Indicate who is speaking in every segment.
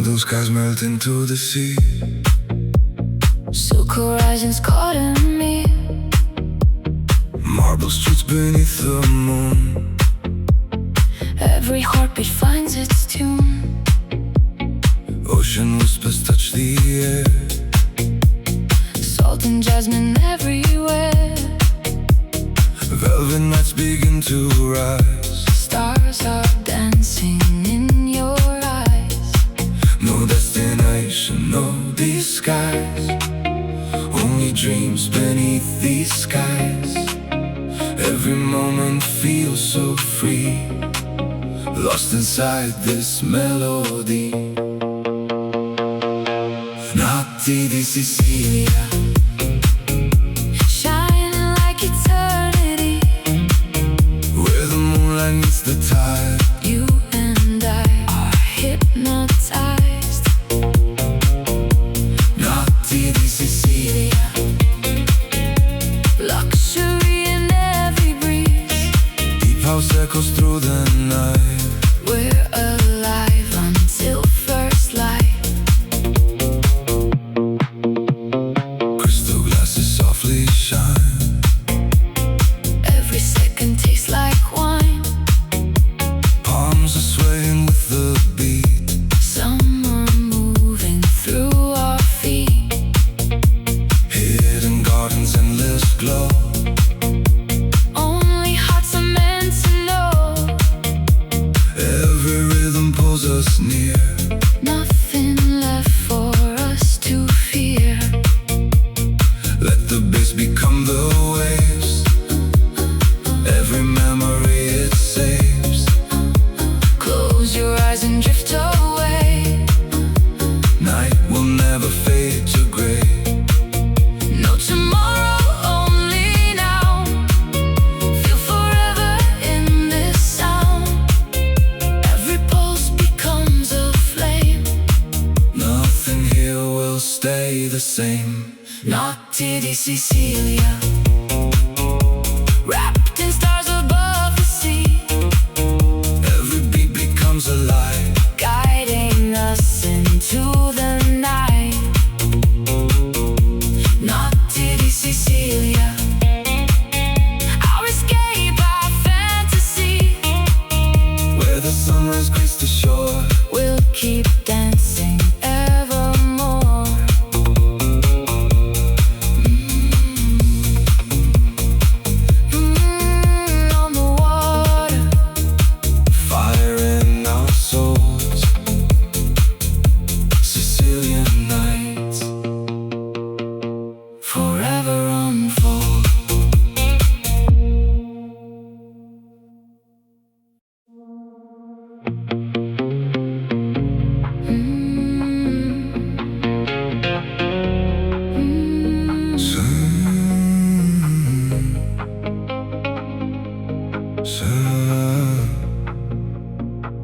Speaker 1: Golden skies melt into the sea.
Speaker 2: Silk horizons caught in me.
Speaker 1: Marble streets beneath the moon.
Speaker 2: Every heartbeat finds its tune.
Speaker 1: Ocean whispers touch the air.
Speaker 2: Salt and jasmine everywhere.
Speaker 1: Velvet nights begin to rise.
Speaker 2: Stars are dancing in your eyes.
Speaker 1: No destination, no disguise. Only dreams beneath these skies. Every moment feels so free, lost inside this melody. Notti di Sicilia,
Speaker 2: shining like eternity.
Speaker 1: where the moonlight meets the tide.
Speaker 2: You and I are hypnotized.
Speaker 1: Notti di Sicilia,
Speaker 2: Luxury in every breeze.
Speaker 1: deep house echoes through the night.
Speaker 2: We're alive until first light.
Speaker 1: Crystal glasses softly shine.
Speaker 2: Every second tastes like wine.
Speaker 1: Palms are swaying with the beat.
Speaker 2: Summer moving through our feet.
Speaker 1: Hidden gardens, endless glow.
Speaker 2: Only hearts are meant to know.
Speaker 1: Every rhythm pulls us near.
Speaker 2: Nothing left for us to fear.
Speaker 1: Let the bass become the waves. Every memory it saves.
Speaker 2: Close your eyes and drift away.
Speaker 1: Night will never fade to gray.
Speaker 2: No tomorrow, only now. Feel forever in this sound. Every pulse becomes a flame.
Speaker 1: Nothing here will stay the same.
Speaker 2: Notti di Sicilia, wrapped in stars above the sea.
Speaker 1: Every beat becomes alive.
Speaker 2: Guiding us into the night. Notti di Sicilia, our escape, our fantasy.
Speaker 1: Where the sunrise greets the shore.
Speaker 2: We'll keep dancing evermore. On the water,
Speaker 1: Fire in our souls. Sicilian nights
Speaker 2: forever unfold.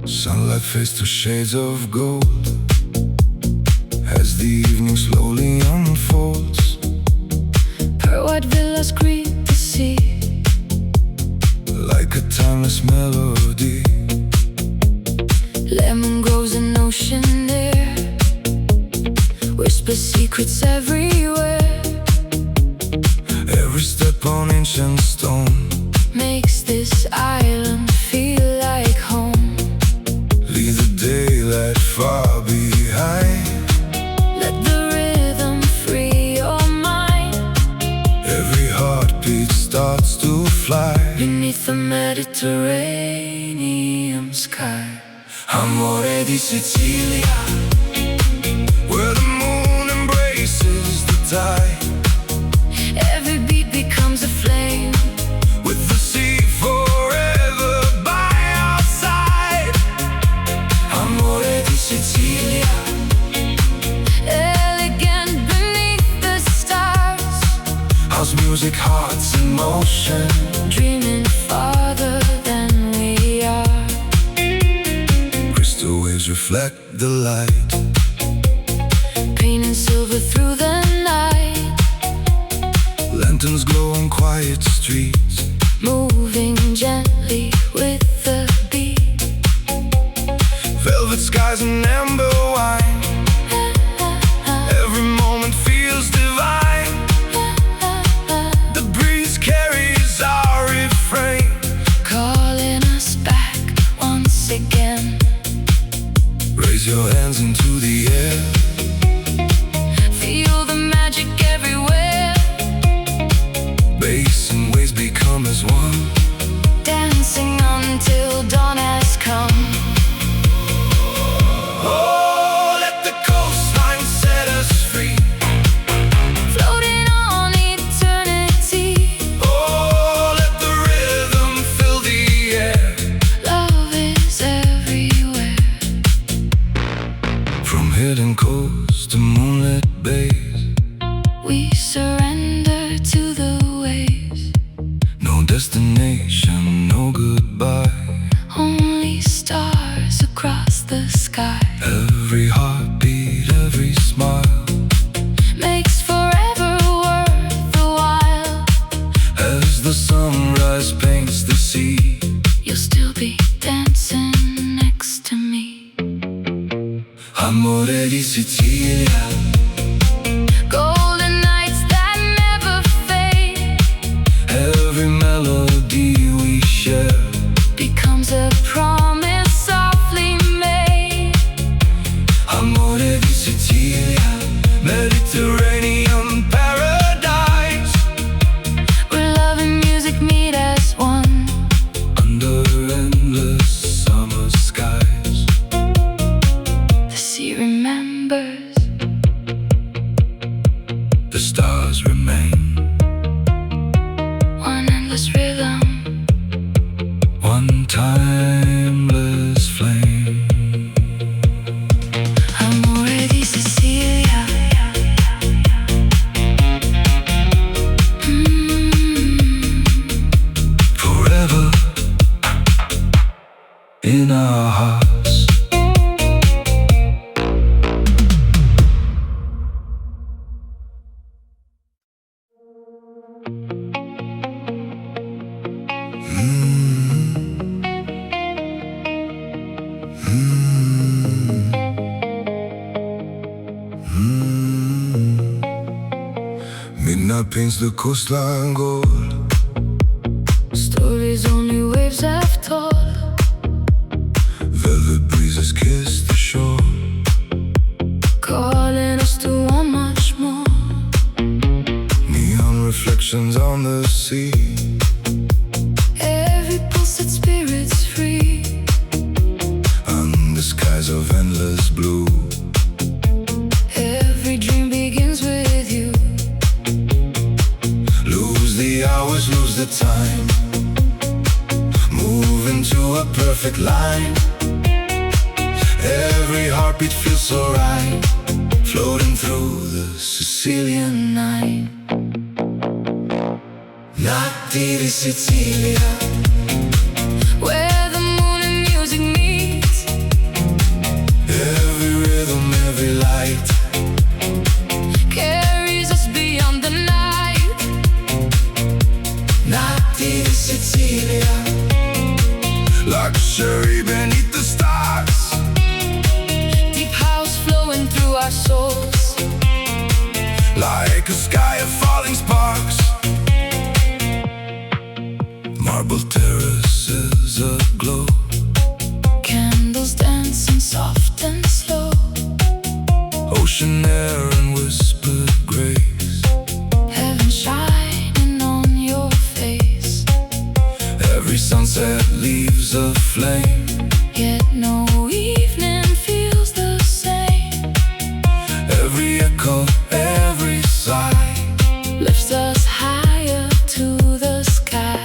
Speaker 1: Sunlight fades to shades of gold as the evening slowly unfolds.
Speaker 2: Pearl white villas greet the sea.
Speaker 1: Like a timeless melody.
Speaker 2: Lemon grows in ocean air. Whisper secrets everywhere.
Speaker 1: Every step on ancient stone
Speaker 2: Makes this island feel like home.
Speaker 1: leave the daylight far behind.
Speaker 2: Let the rhythm free your mind.
Speaker 1: Every heartbeat starts to fly
Speaker 2: Beneath the Mediterranean sky.
Speaker 1: Amore di Sicilia, where the moon embraces the tide.
Speaker 2: Every beat becomes a flame.
Speaker 1: With the sea forever by our side. Amore di Sicilia,
Speaker 2: Elegant beneath the stars.
Speaker 1: house music, hearts in motion.
Speaker 2: Dreaming farther than we are.
Speaker 1: Crystal waves reflect the light.
Speaker 2: Painting silver through the night.
Speaker 1: Lanterns glow on quiet streets.
Speaker 2: Moving gently with the beat.
Speaker 1: Velvet skies and amber wine. Raise your hands into the air.
Speaker 2: Feel the magic everywhere.
Speaker 1: Bass and waves become as one.
Speaker 2: Dancing until dawn has come.
Speaker 1: Oh, let the coastline set us free.
Speaker 2: Floating on eternity.
Speaker 1: Oh, let the rhythm fill the air.
Speaker 2: Love is everywhere.
Speaker 1: From hidden coasts to moonlit bays,
Speaker 2: We surrender to the waves.
Speaker 1: no destination, no goodbye.
Speaker 2: Only stars across the sky.
Speaker 1: Every heartbeat, every smile,
Speaker 2: Makes forever worth the while.
Speaker 1: as the sunrise paints the sea.
Speaker 2: You'll still be dancing next to me.
Speaker 1: Amore di Sicilia,
Speaker 2: Golden nights that never fade.
Speaker 1: every melody we share.
Speaker 2: Becomes a promise softly made.
Speaker 1: Amore di Sicilia, Mediterranean paradise.
Speaker 2: Where love and music meet as one.
Speaker 1: Under endless summer skies,
Speaker 2: The sea remembers.
Speaker 1: the stars remain.
Speaker 2: One endless rhythm.
Speaker 1: One timeless flame.
Speaker 2: Amore di Sicilia.
Speaker 1: Forever in our hearts. Midnight paints the coastline gold.
Speaker 2: Stories only waves have told.
Speaker 1: Velvet breezes kiss the shore.
Speaker 2: Calling us to want much more.
Speaker 1: Neon reflections on the sea.
Speaker 2: Every pulse set spirits free.
Speaker 1: And the skies of endless blue.
Speaker 2: Every dream begins with you.
Speaker 1: Lose the hours, lose the time. Move into a perfect line. Every heartbeat feels so right. Floating through the Sicilian night. Notti di Sicilia,
Speaker 2: Where the moon and music meet.
Speaker 1: every rhythm, every light.
Speaker 2: Carries us beyond the night.
Speaker 1: Notti di Sicilia, luxury beneath the stars.
Speaker 2: Deep house flowing through our souls.
Speaker 1: Like a sky of falling sparks. Marble terraces aglow.
Speaker 2: Candles dancing soft and slow.
Speaker 1: Ocean air and whispered grace.
Speaker 2: Heaven shining on your face.
Speaker 1: Every sunset leaves a flame.
Speaker 2: Yet no evening feels the same.
Speaker 1: Every echo, every sigh
Speaker 2: Lifts us higher to the sky.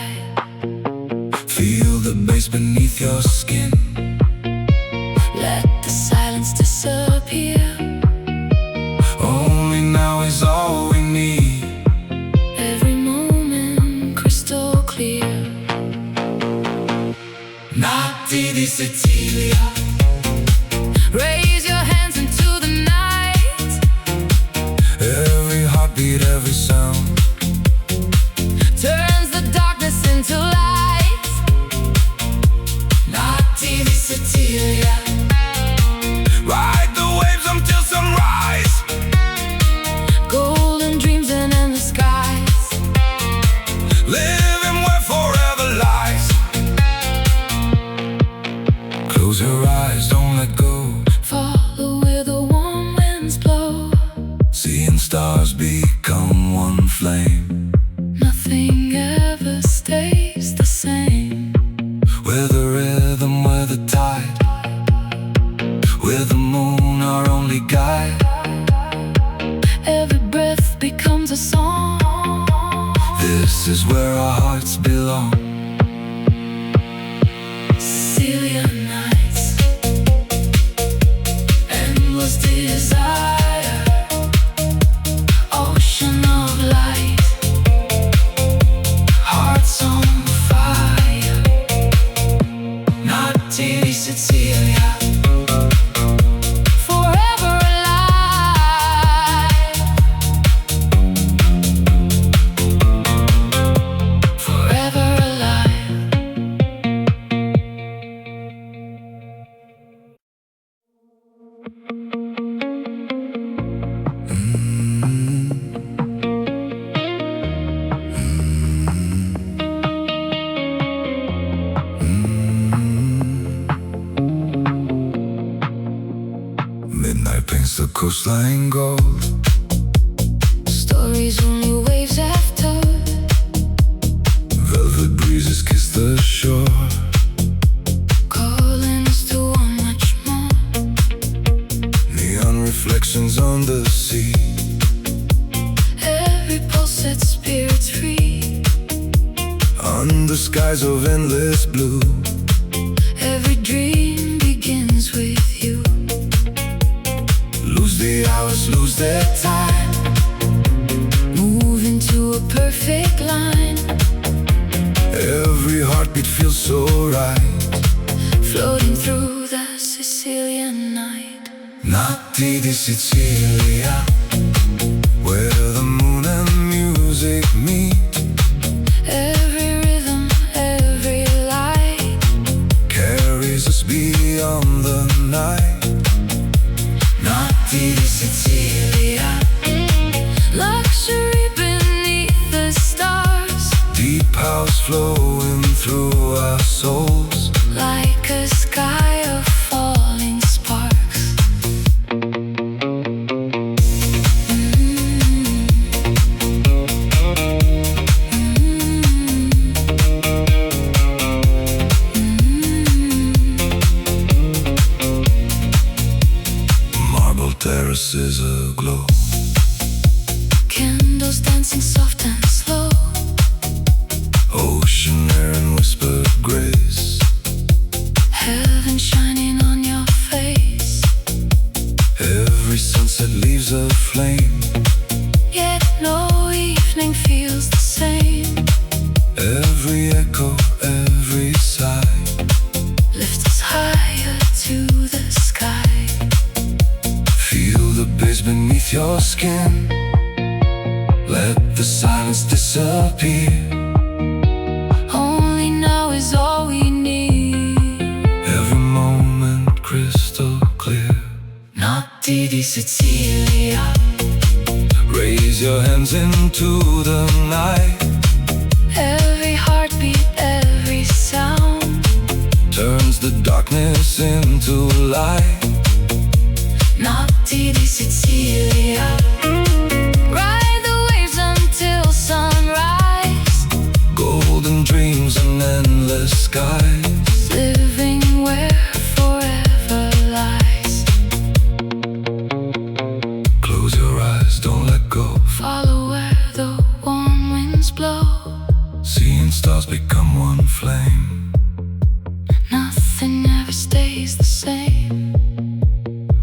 Speaker 1: feel the bass beneath your skin.
Speaker 2: Let the silence disappear.
Speaker 1: Only now is all we need.
Speaker 2: Every moment crystal clear.
Speaker 1: Notti di Sicilia,
Speaker 2: Raise your hands into the night.
Speaker 1: every heartbeat, every sound.
Speaker 2: Turns the darkness into light.
Speaker 1: Notti di Sicilia, ride the waves until sunrise.
Speaker 2: Golden dreams and endless skies.
Speaker 1: Living where forever lies. Close your eyes, don't let go. flame.
Speaker 2: Nothing ever stays the same.
Speaker 1: We're the rhythm, we're the tide, we're the moon, our only guide.
Speaker 2: Every breath becomes a song.
Speaker 1: This is where our hearts belong.
Speaker 2: Sicilian nights, endless desire, ocean of light, hearts on fire. Notti di Sicilia, forever alive, forever alive.
Speaker 1: Midnight paints the coastline gold.
Speaker 2: Stories only waves after.
Speaker 1: Velvet breezes kiss the shore.
Speaker 2: Calling us to want much more.
Speaker 1: Neon reflections on the sea.
Speaker 2: Every pulse sets spirits free.
Speaker 1: Under skies of endless blue.
Speaker 2: Every dream begins with you.
Speaker 1: Lose the hours, lose their time.
Speaker 2: Move into a perfect line.
Speaker 1: Every heartbeat feels so right.
Speaker 2: Floating through the Sicilian night.
Speaker 1: Notti di Sicilia, where the moon and music meet.
Speaker 2: Every rhythm, every light,
Speaker 1: Carries us beyond the night. Notti di Sicilia,
Speaker 2: luxury beneath the stars.
Speaker 1: deep house flowing through our souls.
Speaker 2: Like a sky of falling sparks.
Speaker 1: Marble terraces aglow.
Speaker 2: Candles dancing soft and slow.
Speaker 1: Ocean air and whispered grace.
Speaker 2: Heaven shining on your face.
Speaker 1: Every sunset leaves a flame.
Speaker 2: Yet no evening feels the same.
Speaker 1: Every echo, every sigh.
Speaker 2: Lift us higher to the sky.
Speaker 1: Feel the bass beneath your skin. Let the silence disappear.
Speaker 2: Only now is all we need.
Speaker 1: Every moment crystal clear.
Speaker 2: Notti di Sicilia,
Speaker 1: Raise your hands into the night.
Speaker 2: every heartbeat, every sound.
Speaker 1: Turns the darkness into light.
Speaker 2: Notti di Sicilia, ride the waves until sunrise.
Speaker 1: Golden dreams and endless skies.
Speaker 2: Living where forever lies.
Speaker 1: Close your eyes, don't let go.
Speaker 2: Follow where the warm winds blow.
Speaker 1: Seeing stars become one flame.
Speaker 2: Nothing ever stays the same.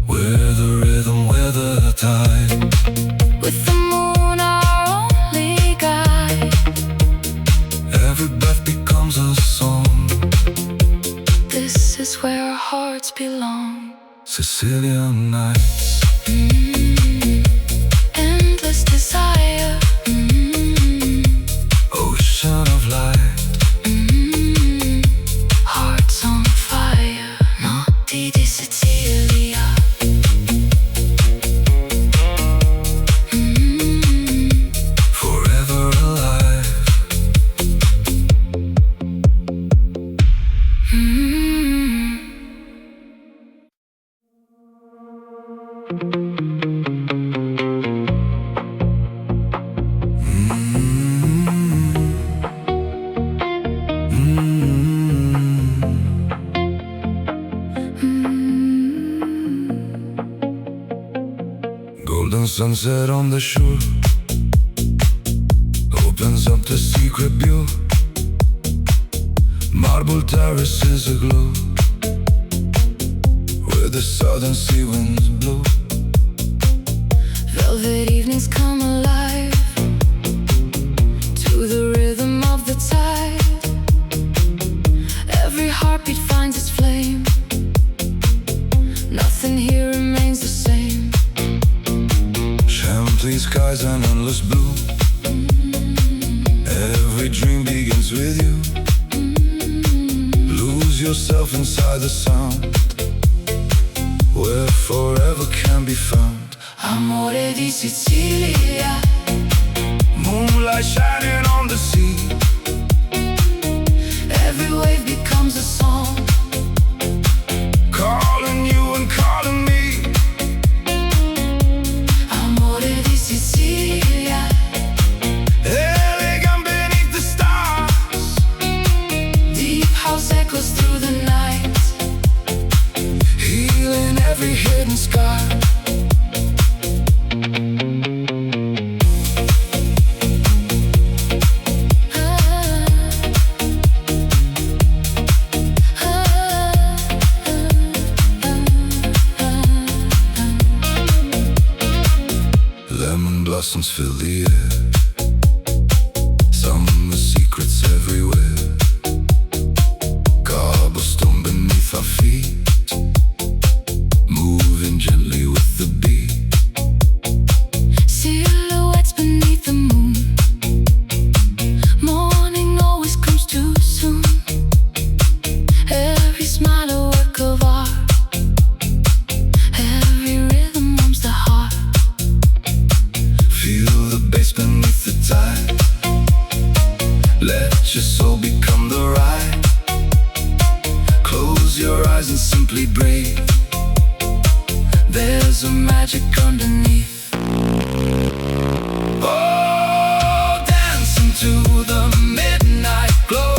Speaker 1: We're the rhythm, we're the tide.
Speaker 2: With the moon our only guide.
Speaker 1: Every breath becomes a song.
Speaker 2: This is where our hearts belong.
Speaker 1: Sicilian nights.
Speaker 2: Endless desire.
Speaker 1: Ocean of light.
Speaker 2: Hearts on fire. Notti di Sicilia.
Speaker 1: Forever alive. Golden sunset on the shore opens up the secret view. Marble terraces aglow where the southern sea winds blow.
Speaker 2: Velvet evenings come alive to the rhythm of the tide. Every heartbeat finds its flame. Nothing here remains the same.
Speaker 1: Champagne skies and endless blue. Every dream begins with you. Lose yourself inside the sound where forever can be found.
Speaker 2: Amore di Sicilia,
Speaker 1: Moonlight shining on the sea.
Speaker 2: every wave becomes a song,
Speaker 1: Calling you and calling me.
Speaker 2: Amore di Sicilia,
Speaker 1: Elegant beneath the stars.
Speaker 2: deep house echoes through the night.
Speaker 1: Healing every hidden scar. Lemon blossoms fill the air. Summer secrets everywhere. Cobblestone beneath our feet, moving gently with the beat.
Speaker 2: Silhouettes beneath the moon. Morning always comes too soon. Every smile a work of art. Every rhythm warms the heart.
Speaker 1: Feel the bass beneath the tide. Let your soul become the ride. Close your eyes and simply breathe. There's a magic underneath. Oh, dancing to the midnight glow,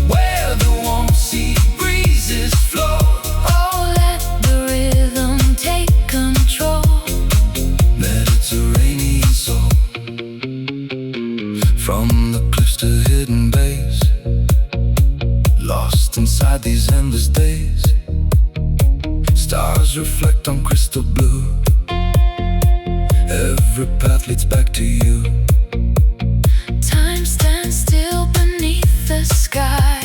Speaker 1: where the warm sea breezes flow.
Speaker 2: Oh, let the rhythm take control.
Speaker 1: Mediterranean soul. From the cliffs to hidden bays, lost inside these endless days. Stars reflect on crystal blue. Every path leads back to you.
Speaker 2: Time stands still beneath the sky,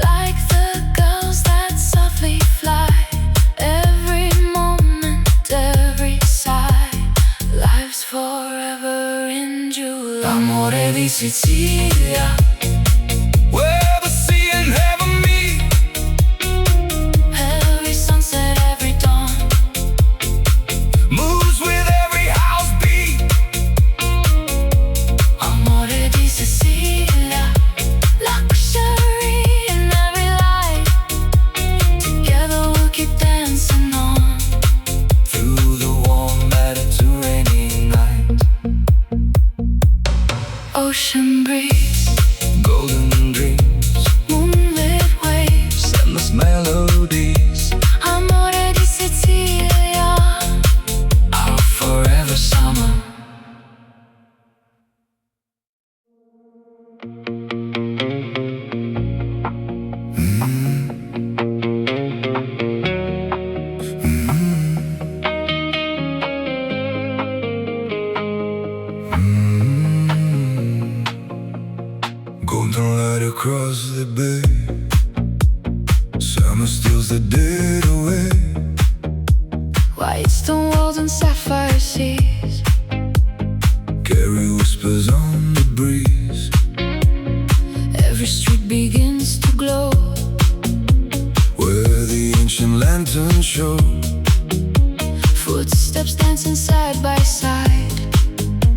Speaker 2: like the gulls that softly fly. Every moment, every sigh, life's forever in July.
Speaker 1: Amore di Sicilia, where the sea and heaven meet.
Speaker 2: Every sunset, every dawn,
Speaker 1: Moves with every house beat.
Speaker 2: Amore di Sicilia, luxury in every light. Together we'll keep dancing on.
Speaker 1: Through the warm Mediterranean night.
Speaker 2: Ocean breeze,
Speaker 1: Golden dreams,
Speaker 2: moonlit waves,
Speaker 1: endless melodies.
Speaker 2: Amore di Sicilia,
Speaker 1: Our forever summer. Golden light across the bay. Summer steals the dead away.
Speaker 2: white stone walls and sapphire seas.
Speaker 1: Carry whispers on the breeze.
Speaker 2: Every street begins to glow,
Speaker 1: Where the ancient lanterns show.
Speaker 2: footsteps dancing side by side.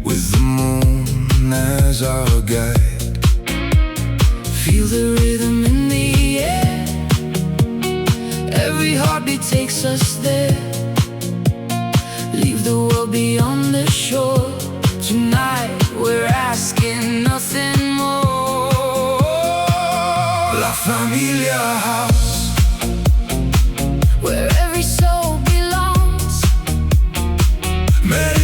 Speaker 1: With the moon as our guide.
Speaker 2: Feel the rhythm in the air. Every heartbeat takes us there. Leave the world beyond the shore. Tonight we're asking nothing more.
Speaker 1: La Familia House,
Speaker 2: where every soul belongs.
Speaker 1: Mediterranean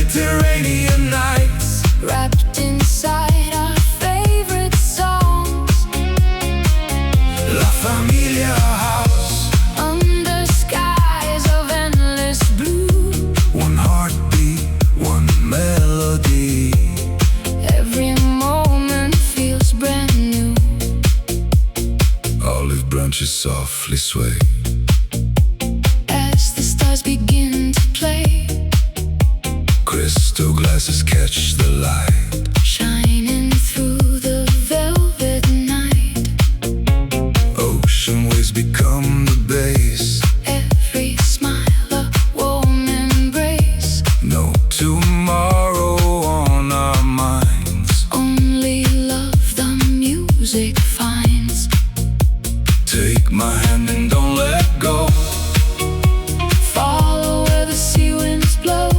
Speaker 1: softly sway.
Speaker 2: As the stars begin to play,
Speaker 1: crystal glasses catch the light,
Speaker 2: shining through the velvet night.
Speaker 1: ocean waves become the base,
Speaker 2: Every smile a warm embrace.
Speaker 1: no tomorrow on our minds,
Speaker 2: Only love the music finds.
Speaker 1: take my hand and don't let go.
Speaker 2: Follow where the sea winds blow.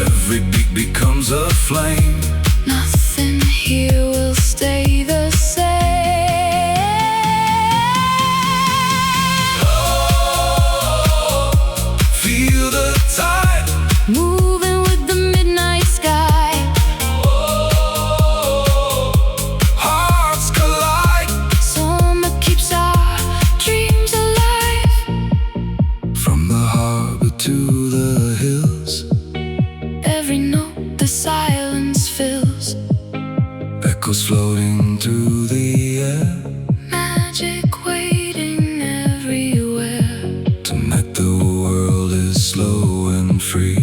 Speaker 1: Every beat becomes a flame.
Speaker 2: Nothing here will stay the same.
Speaker 1: Oh, feel the tide,
Speaker 2: Moving with the midnight sky.
Speaker 1: oh, hearts collide.
Speaker 2: Summer keeps our dreams alive.
Speaker 1: From the harbor to the hills,
Speaker 2: Every note the silence fills.
Speaker 1: echoes floating through the air.
Speaker 2: Magic waiting everywhere.
Speaker 1: Tonight the world is slow and free.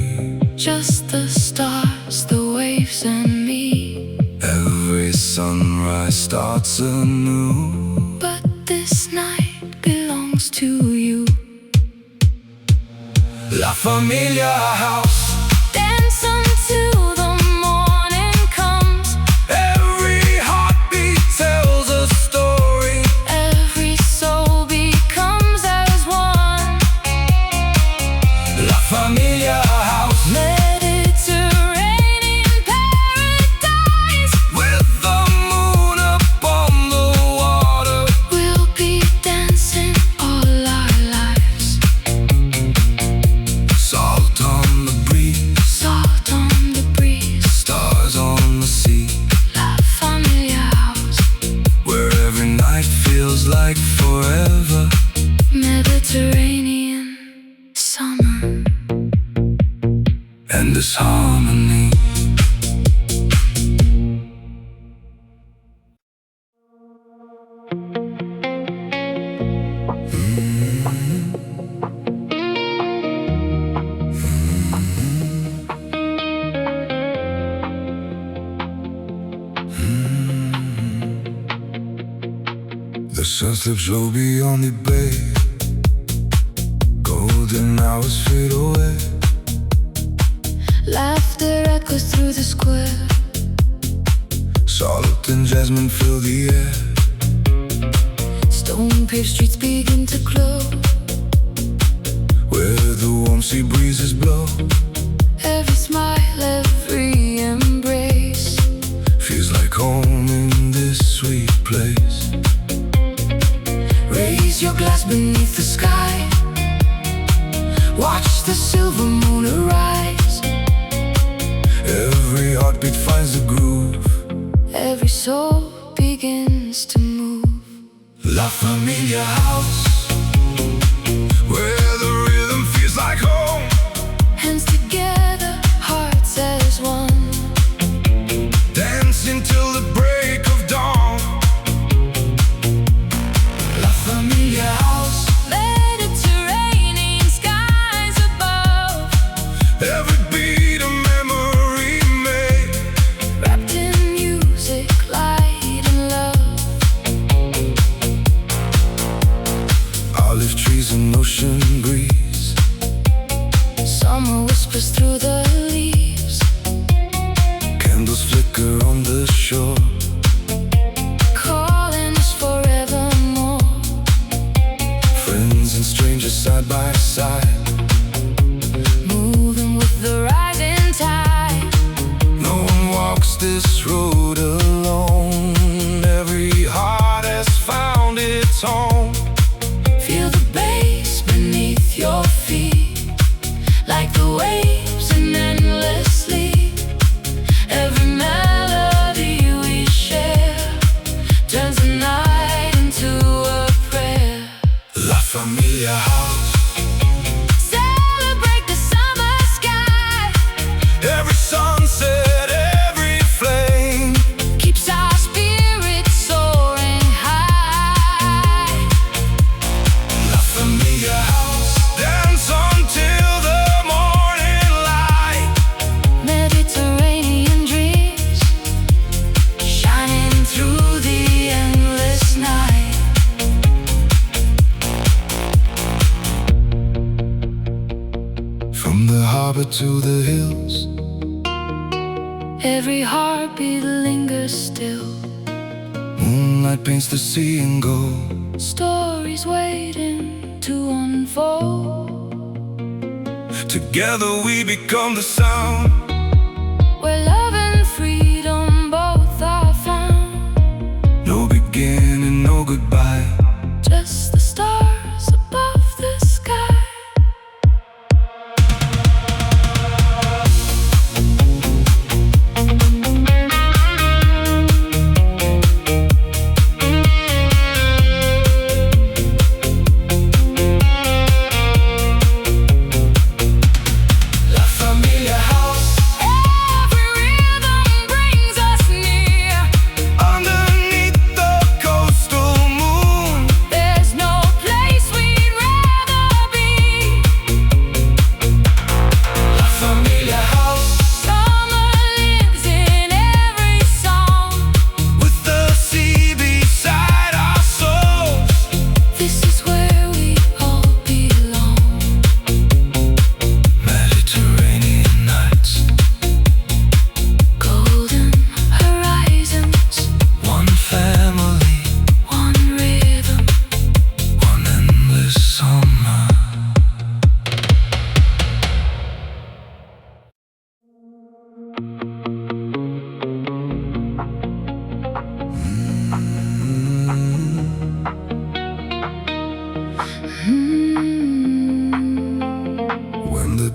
Speaker 2: Just the stars, the waves, and me.
Speaker 1: Every sunrise starts anew.
Speaker 2: But this night belongs to you.
Speaker 1: La Familia House,
Speaker 2: Dance until the morning comes.
Speaker 1: every heartbeat tells a story.
Speaker 2: Every soul becomes as one.
Speaker 1: La Familia House,
Speaker 2: Mediterranean paradise.
Speaker 1: with the moon upon the water.
Speaker 2: We'll be dancing all our lives.
Speaker 1: Salt on the breeze,
Speaker 2: Salt on the breeze.
Speaker 1: stars on the sea,
Speaker 2: La Familia House.
Speaker 1: where every night feels like forever.
Speaker 2: Mediterranean summer.
Speaker 1: And this harmony, the sun slips low beyond the bay. Golden hours fade away.
Speaker 2: Laughter echoes through the square.
Speaker 1: Salt and jasmine fill the air.
Speaker 2: Stone paved streets begin to glow.
Speaker 1: Where the warm sea breezes blow.
Speaker 2: Every smile, every embrace.
Speaker 1: Feels like home in this sweet place.
Speaker 2: Raise your glass beneath the sky. Watch the silver moon arise.
Speaker 1: Every heartbeat finds a groove.
Speaker 2: Every soul begins to move.
Speaker 1: La Familia House, where the rhythm feels like home.
Speaker 2: Hands together, hearts as one.
Speaker 1: Dancing till the break of dawn. La Familia House,
Speaker 2: Mediterranean skies above.
Speaker 1: every beat a memory made.
Speaker 2: Wrapped in music, light and love.
Speaker 1: Olive trees and ocean breeze.
Speaker 2: Summer whispers through the leaves.
Speaker 1: Candles flicker on the shore.
Speaker 2: Calling us forevermore.
Speaker 1: Friends and strangers side by side.
Speaker 2: Moving with the rising tide.
Speaker 1: No one walks this road alone. Every heart has found its home.
Speaker 2: Feel the bass beneath your feet. Like the waves and endlessly. Every melody we share turns the night into a prayer.
Speaker 1: La Familia House, harbor to the hills.
Speaker 2: Every heartbeat lingers still.
Speaker 1: Moonlight paints the sea in gold.
Speaker 2: Stories waiting to unfold.
Speaker 1: Together we become the sound,
Speaker 2: where love and freedom both are found.
Speaker 1: no beginning, no goodbye,
Speaker 2: just the stars above the sky.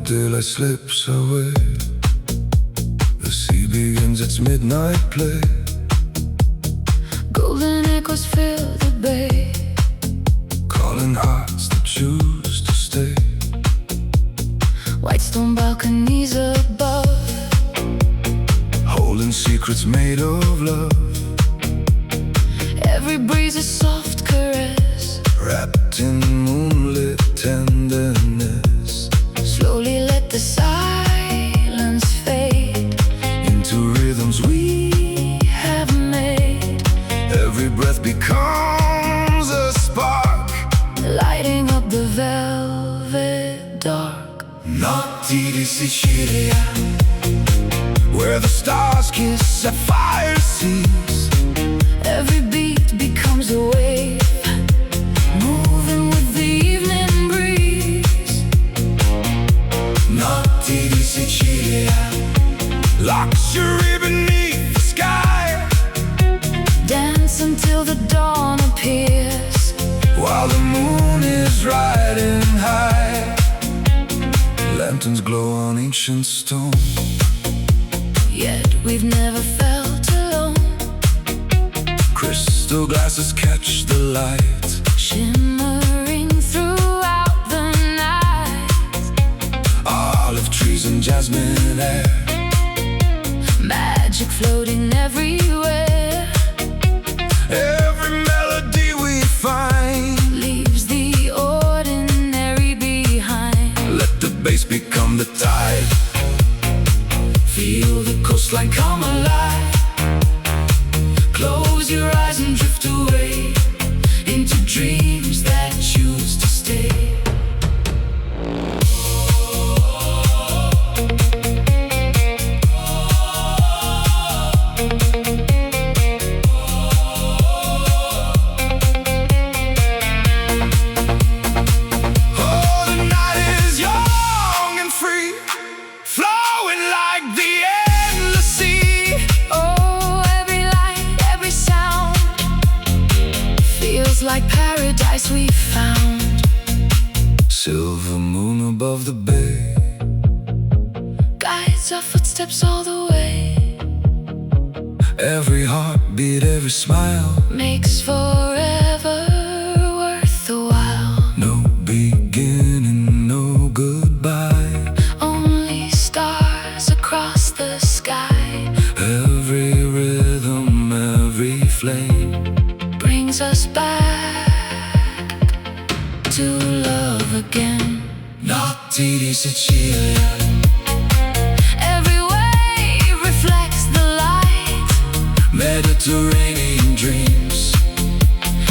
Speaker 1: Daylight slips away, the sea begins its midnight play.
Speaker 2: Golden echoes fill the bay,
Speaker 1: calling hearts that choose to stay.
Speaker 2: White stone balconies above,
Speaker 1: holding secrets made of love.
Speaker 2: Every breeze a soft caress,
Speaker 1: wrapped in moonlit tenderness.
Speaker 2: Slowly let the silence fade
Speaker 1: into rhythms we
Speaker 2: have made.
Speaker 1: Every breath becomes a spark,
Speaker 2: lighting up the velvet dark.
Speaker 1: Notti di Sicilia, where the stars kiss sapphire seas.
Speaker 2: Every beat becomes a wave, moving with the evening breeze.
Speaker 1: Notti di Sicilia, luxury beneath the sky.
Speaker 2: Dance until the dawn appears,
Speaker 1: while the moon is riding high. Lanterns glow on ancient stone,
Speaker 2: yet we've never felt alone.
Speaker 1: Crystal glasses catch the light,
Speaker 2: shimmering throughout the night.
Speaker 1: Olive trees and jasmine air,
Speaker 2: magic floating everywhere.
Speaker 1: Every melody we find
Speaker 2: leaves the ordinary behind.
Speaker 1: Let the bass become the tide, feel the coastline come alive.
Speaker 2: Close your eyes and drift away into dreams that choose to stay. Like paradise we found.
Speaker 1: Silver moon above the bay
Speaker 2: guides our footsteps all the way.
Speaker 1: Every heartbeat, every smile
Speaker 2: makes forever worth the while.
Speaker 1: No beginning, no goodbye,
Speaker 2: only stars across the sky.
Speaker 1: Every rhythm, every flame
Speaker 2: brings us back to love again.
Speaker 1: Notti di Sicilia,
Speaker 2: every wave reflects the light.
Speaker 1: Mediterranean dreams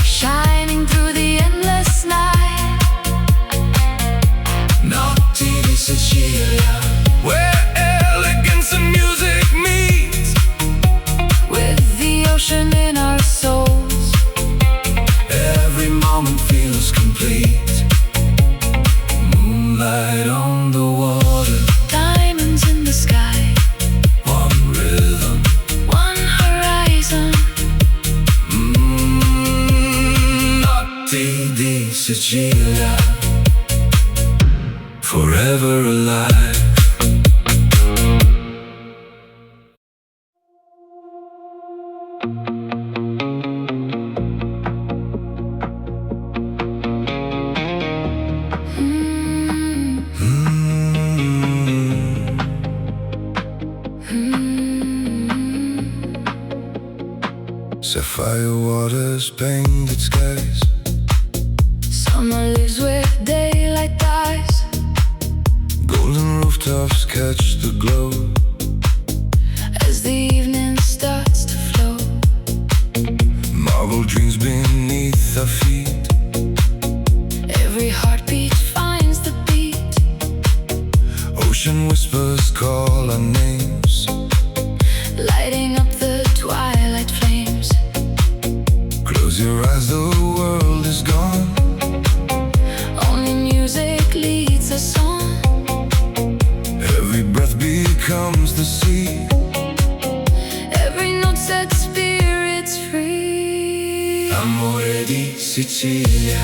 Speaker 2: shining through the endless night.
Speaker 1: Notti di
Speaker 2: di Sicilia,
Speaker 1: where elegance and music meet,
Speaker 2: with the ocean in our souls.
Speaker 1: every moment feels complete. Moonlight on the water,
Speaker 2: Diamonds in the sky,
Speaker 1: one rhythm,
Speaker 2: one horizon.
Speaker 1: Notti di Sicilia, forever alive. Sapphire waters, painted skies,
Speaker 2: Summer leaves with daylight dies.
Speaker 1: golden rooftops catch the glow.
Speaker 2: As the evening starts to flow,
Speaker 1: Marble dreams beneath our feet,
Speaker 2: every heartbeat finds the beat.
Speaker 1: ocean whispers call our names,
Speaker 2: Lighting up the twilight flames.
Speaker 1: close your eyes, the world is gone.
Speaker 2: Only music leads us on.
Speaker 1: Every breath becomes the sea,
Speaker 2: Every note sets spirits free.
Speaker 1: amore di Sicilia,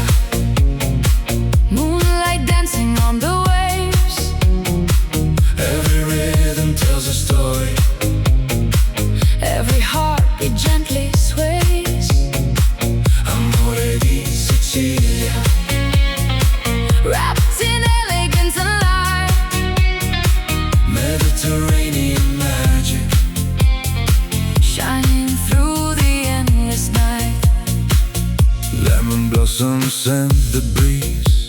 Speaker 2: Moonlight dancing on the waves.
Speaker 1: every rhythm tells a story.
Speaker 2: Every heartbeat gently sways.
Speaker 1: Amore di Sicilia,
Speaker 2: Wrapped in elegance and light,
Speaker 1: Mediterranean magic,
Speaker 2: shining through the endless night.
Speaker 1: lemon blossoms scent the breeze,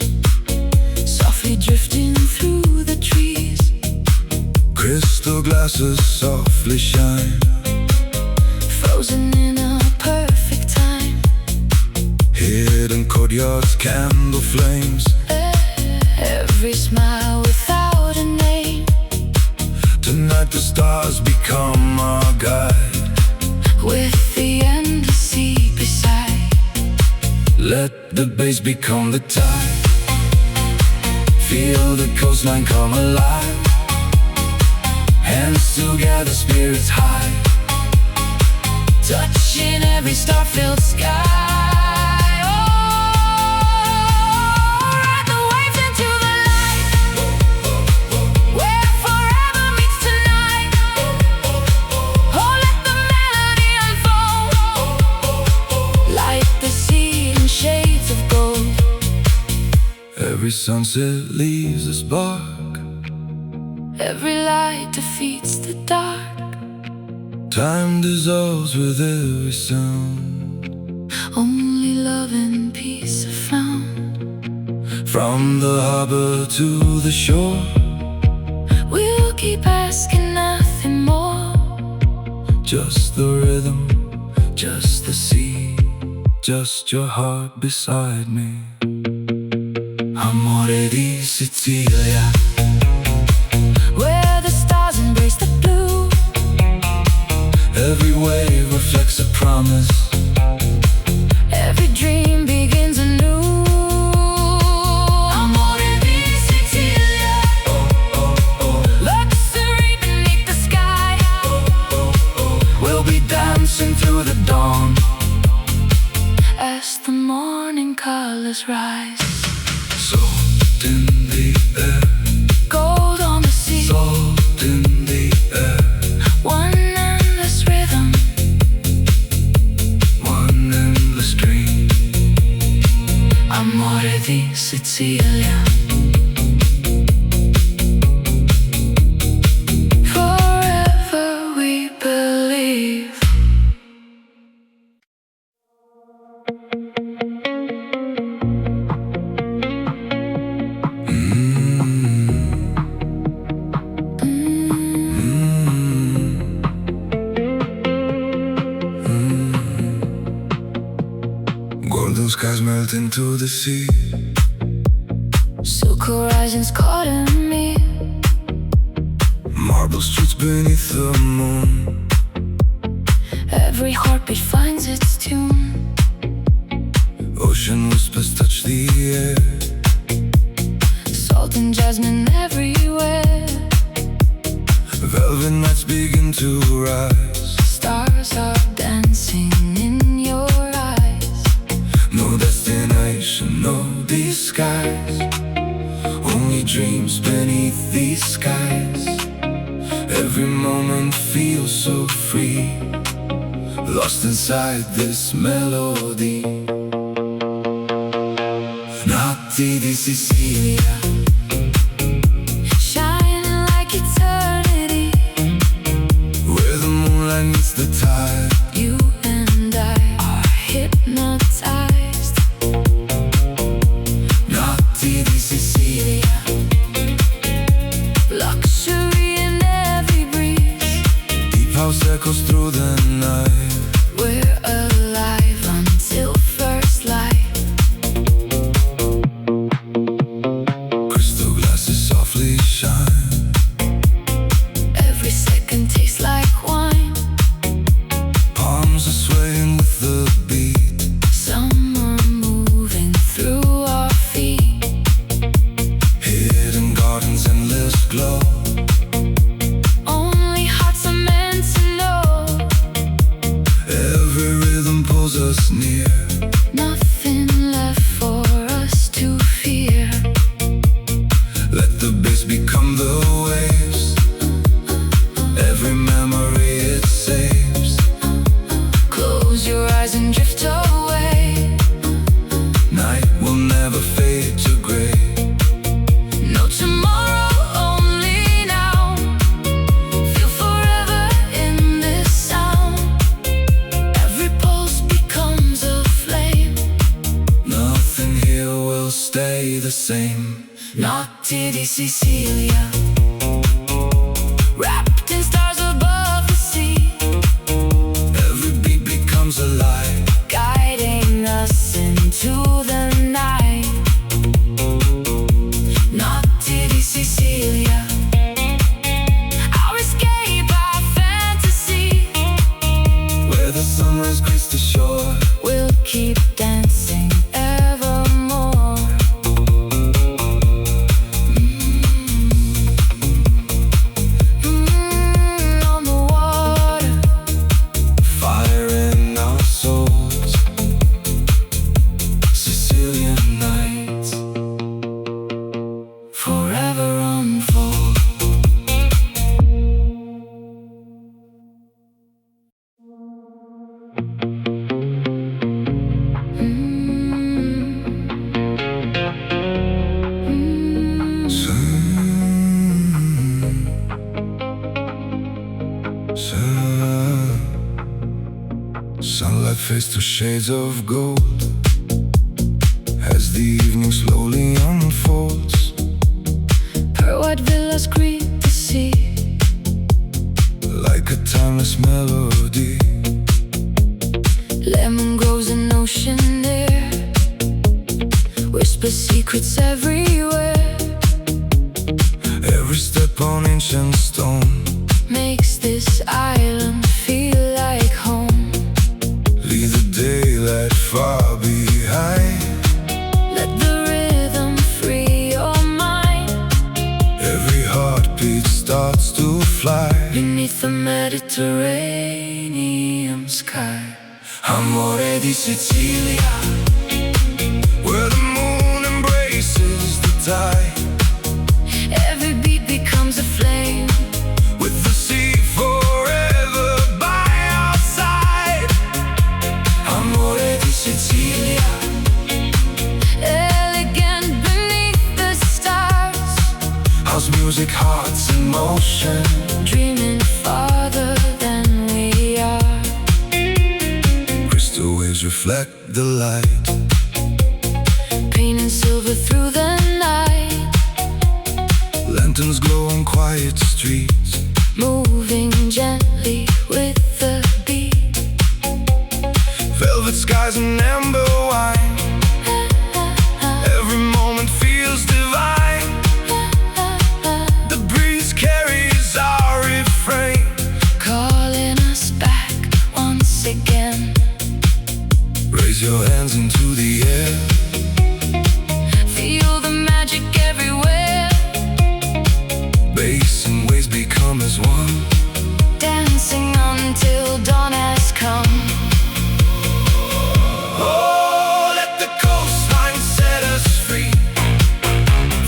Speaker 2: Softly drifting through the trees.
Speaker 1: crystal glasses softly shine,
Speaker 2: Frozen in a perfect time.
Speaker 1: hidden courtyards, candle flames.
Speaker 2: Every smile without a name.
Speaker 1: Tonight the stars become our guide.
Speaker 2: With the endless sea beside.
Speaker 1: Let the bass become the tide. Feel the coastline come alive. Hands together, spirits high,
Speaker 2: Touching every star-filled sky. Oh, ride the waves into the light, where forever meets tonight. Oh, let the melody unfold. Light the sea in shades of gold.
Speaker 1: every sunset leaves a spark.
Speaker 2: Every light defeats the dark.
Speaker 1: Time dissolves with every sound.
Speaker 2: Only love and peace are found.
Speaker 1: From the harbor to the shore,
Speaker 2: We'll keep asking nothing more.
Speaker 1: just the rhythm, just the sea, just your heart beside me. Amore di Sicilia,
Speaker 2: Where the stars embrace the blue.
Speaker 1: every wave reflects a promise.
Speaker 2: Every dream begins anew. Amore di Sicilia, luxury beneath the sky.
Speaker 1: We'll be dancing through the dawn,
Speaker 2: As the morning colors rise.
Speaker 1: salt in the air,
Speaker 2: Gold on the sea,
Speaker 1: salt in the air,
Speaker 2: one endless rhythm.
Speaker 1: one endless dream.
Speaker 2: Amore di Sicilia, forever we believe.
Speaker 1: Golden skies melt into the sea,
Speaker 2: Silk horizons caught in me.
Speaker 1: Marble streets beneath the moon.
Speaker 2: Every heartbeat finds its tune.
Speaker 1: Ocean whispers touch the air.
Speaker 2: Salt and jasmine everywhere.
Speaker 1: Velvet nights begin to rise.
Speaker 2: Stars are dancing in your eyes.
Speaker 1: No destination, no disguise. Only dreams beneath these skies. Every moment feels so free, lost inside this melody. Notti di Sicilia,
Speaker 2: Shining like eternity.
Speaker 1: where the moonlight meets the tide.
Speaker 2: You and I are hypnotized.
Speaker 1: Notti di Sicilia,
Speaker 2: Luxury in every breeze.
Speaker 1: deep house echoes through the night.
Speaker 2: We're alive until first light.
Speaker 1: Crystal glasses softly shine.
Speaker 2: Every second tastes like wine.
Speaker 1: Palms are swaying with the beat.
Speaker 2: Summer moving through our feet.
Speaker 1: Hidden gardens, endless glow.
Speaker 2: Only hearts are meant to know.
Speaker 1: Every rhythm pulls us near.
Speaker 2: Nothing left for us to fear.
Speaker 1: Let the bass become the waves. Every memory it saves.
Speaker 2: Close your eyes and drift away.
Speaker 1: Night will never fade to gray.
Speaker 2: No tomorrow, only now. Feel forever in this sound. Every pulse becomes a flame.
Speaker 1: Nothing here will stay the same.
Speaker 2: Notti di Sicilia, wrapped in stars above the sea.
Speaker 1: Every beat becomes alive.
Speaker 2: Guiding us into the night. Notti di Sicilia, our escape, our fantasy.
Speaker 1: Where the sunrise greets the shore.
Speaker 2: We'll keep dancing evermore. On the water,
Speaker 1: Fire in our souls. Sicilian nights
Speaker 2: forever unfold.
Speaker 1: Sunlight fades to shades of gold as the evening slowly unfolds.
Speaker 2: Pearl-white villas greet the sea.
Speaker 1: Like a timeless melody.
Speaker 2: Lemon grows in ocean air. Whisper secrets everywhere.
Speaker 1: Every step on ancient stone
Speaker 2: Makes this island feel like home.
Speaker 1: leave the daylight far behind.
Speaker 2: Let the rhythm free your mind.
Speaker 1: Every heartbeat starts to fly
Speaker 2: Beneath the Mediterranean sky.
Speaker 1: Amore di Sicilia, where the moon embraces the tide.
Speaker 2: Every beat becomes a flame.
Speaker 1: With the sea forever by our side. Amore di Sicilia,
Speaker 2: Elegant beneath the stars.
Speaker 1: house music, hearts in motion.
Speaker 2: Dreaming farther than we are.
Speaker 1: Crystal waves reflect the light.
Speaker 2: Painting silver through the night.
Speaker 1: Lanterns glow on quiet streets.
Speaker 2: Moving gently with the beat.
Speaker 1: Velvet skies and amber wine. Every moment feels divine. Bass and waves become as one,
Speaker 2: dancing until dawn has come.
Speaker 1: oh, let the coastline set us free.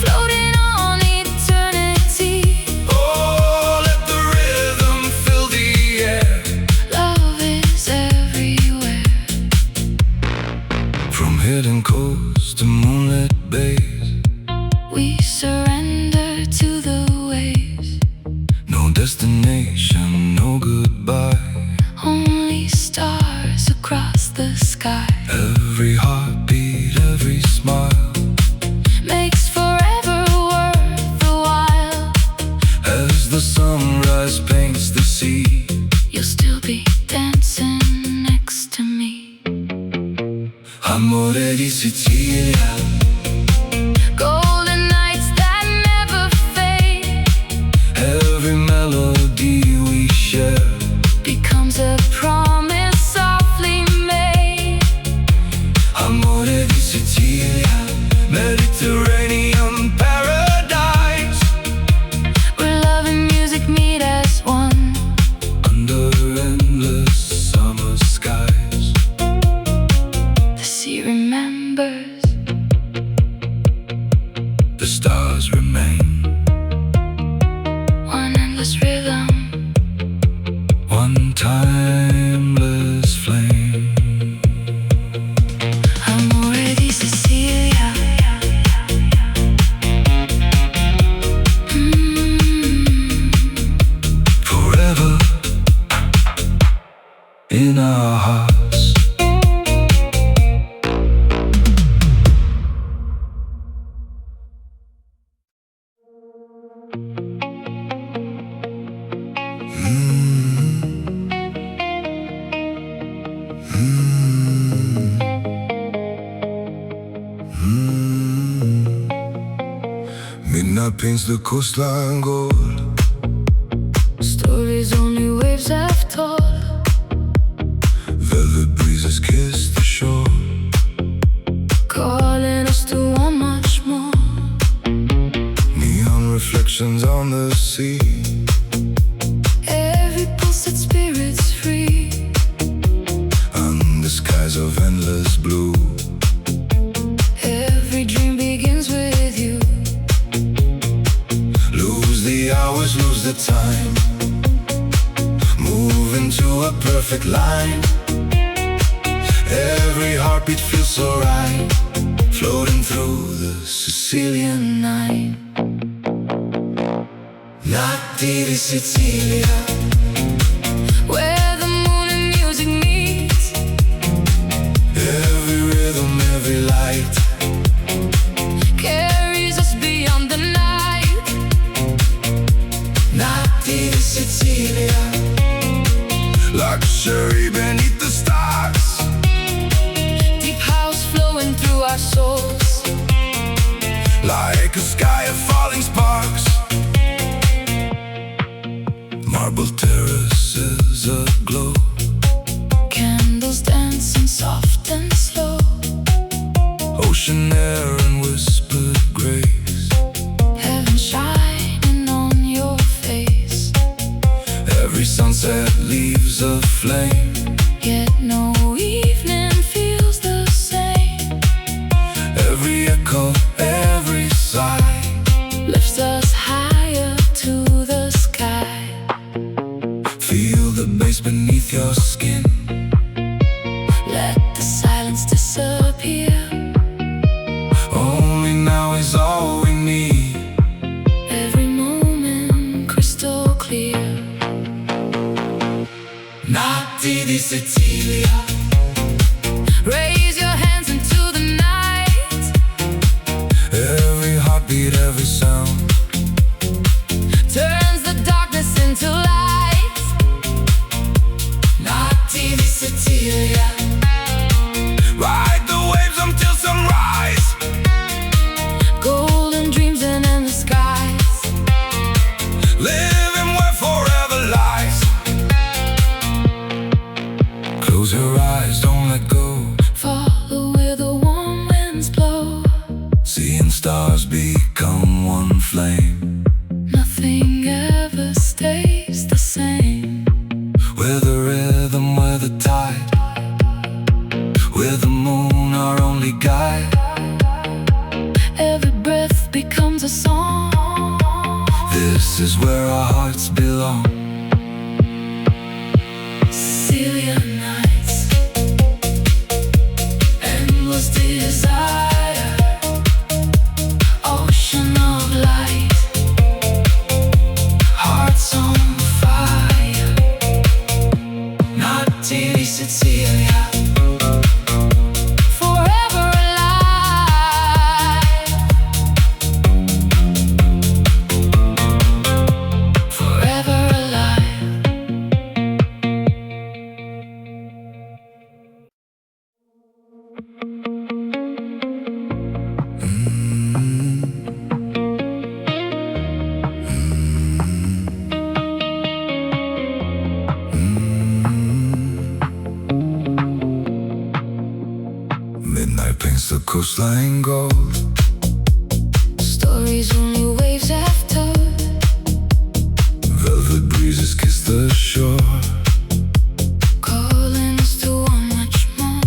Speaker 2: Floating on eternity.
Speaker 1: Oh, let the rhythm fill the air.
Speaker 2: Love is everywhere.
Speaker 1: From hidden coasts to moonlit bays,
Speaker 2: We surrender to the waves.
Speaker 1: no destination, no goodbye.
Speaker 2: Only stars across the sky.
Speaker 1: Every heartbeat, every smile,
Speaker 2: Makes forever worth the while.
Speaker 1: as the sunrise paints the sea.
Speaker 2: You'll still be dancing next to me.
Speaker 1: Amore di Sicilia,
Speaker 2: Golden nights that never fade.
Speaker 1: every melody we share.
Speaker 2: Becomes a promise softly made.
Speaker 1: Amore di Sicilia, Mediterranean paradise.
Speaker 2: Where love and music meet as one.
Speaker 1: Under endless summer skies,
Speaker 2: The sea remembers.
Speaker 1: the stars remain.
Speaker 2: One endless rhythm.
Speaker 1: One timeless flame.
Speaker 2: Amore di Sicilia.
Speaker 1: Forever in our hearts. Midnight paints the coastline gold.
Speaker 2: Stories only waves have told.
Speaker 1: Velvet breezes kiss the shore.
Speaker 2: Calling us to want much more.
Speaker 1: Neon reflections on the sea.
Speaker 2: Every pulse set spirits free.
Speaker 1: And the skies of endless blue.
Speaker 2: Every dream begins with you.
Speaker 1: Lose the hours, lose the time. Move into a perfect line. Every heartbeat feels so right. Floating through the Sicilian night. Notti di Sicilia,
Speaker 2: Where the moon and music meet.
Speaker 1: every rhythm, every light.
Speaker 2: Carries us beyond the night.
Speaker 1: Notti di Sicilia, luxury beneath the stars.
Speaker 2: Deep house flowing through our souls.
Speaker 1: Like a sky of falling sparks. Marble terraces aglow.
Speaker 2: Candles dancing soft and slow.
Speaker 1: Ocean air and whispered grace.
Speaker 2: Heaven shining on your face.
Speaker 1: Every sunset leaves a flame.
Speaker 2: Yet no evening feels the same.
Speaker 1: Every echo, every sigh.
Speaker 2: Lifts us higher to the sky.
Speaker 1: Feel the bass beneath your skin.
Speaker 2: Let the silence disappear.
Speaker 1: Only now is all we need.
Speaker 2: Every moment crystal clear.
Speaker 1: Notti di Sicilia,
Speaker 2: Raise your hands into the night.
Speaker 1: every heartbeat, every sound.
Speaker 2: Turns the darkness into light.
Speaker 1: Notti di Sicilia, ride the waves until sunrise.
Speaker 2: Golden dreams and endless skies.
Speaker 1: Living where forever lies. Close your eyes. This is where our hearts belong.
Speaker 2: Sicilian nights, endless desire, ocean of light, hearts on fire. Notti di Sicilia, forever alive, forever alive.
Speaker 1: Midnight paints the coastline gold.
Speaker 2: Stories only waves have told.
Speaker 1: Velvet breezes kiss the shore.
Speaker 2: Calling us to want much more.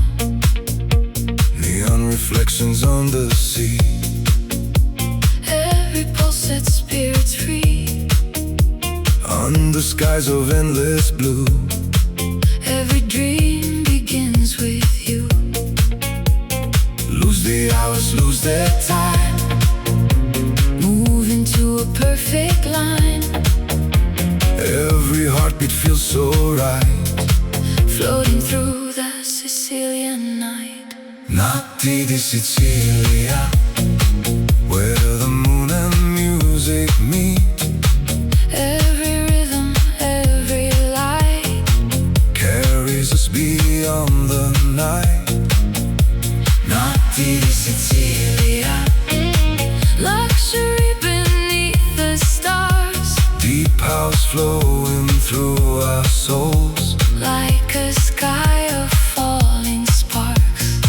Speaker 1: Neon reflections on the sea.
Speaker 2: Every pulse sets spirits free.
Speaker 1: Under skies of endless blue.
Speaker 2: Every dream begins with you.
Speaker 1: Lose the hours, lose their time.
Speaker 2: Move into a perfect line.
Speaker 1: Every heartbeat feels so right.
Speaker 2: Floating through the Sicilian night.
Speaker 1: Notti di Sicilia, where the moon and music meet.
Speaker 2: Every rhythm, every light,
Speaker 1: Carries us beyond the night.
Speaker 2: Notti di Sicilia, luxury beneath the stars,
Speaker 1: Deep house flowing through our souls.
Speaker 2: like a sky of falling sparks.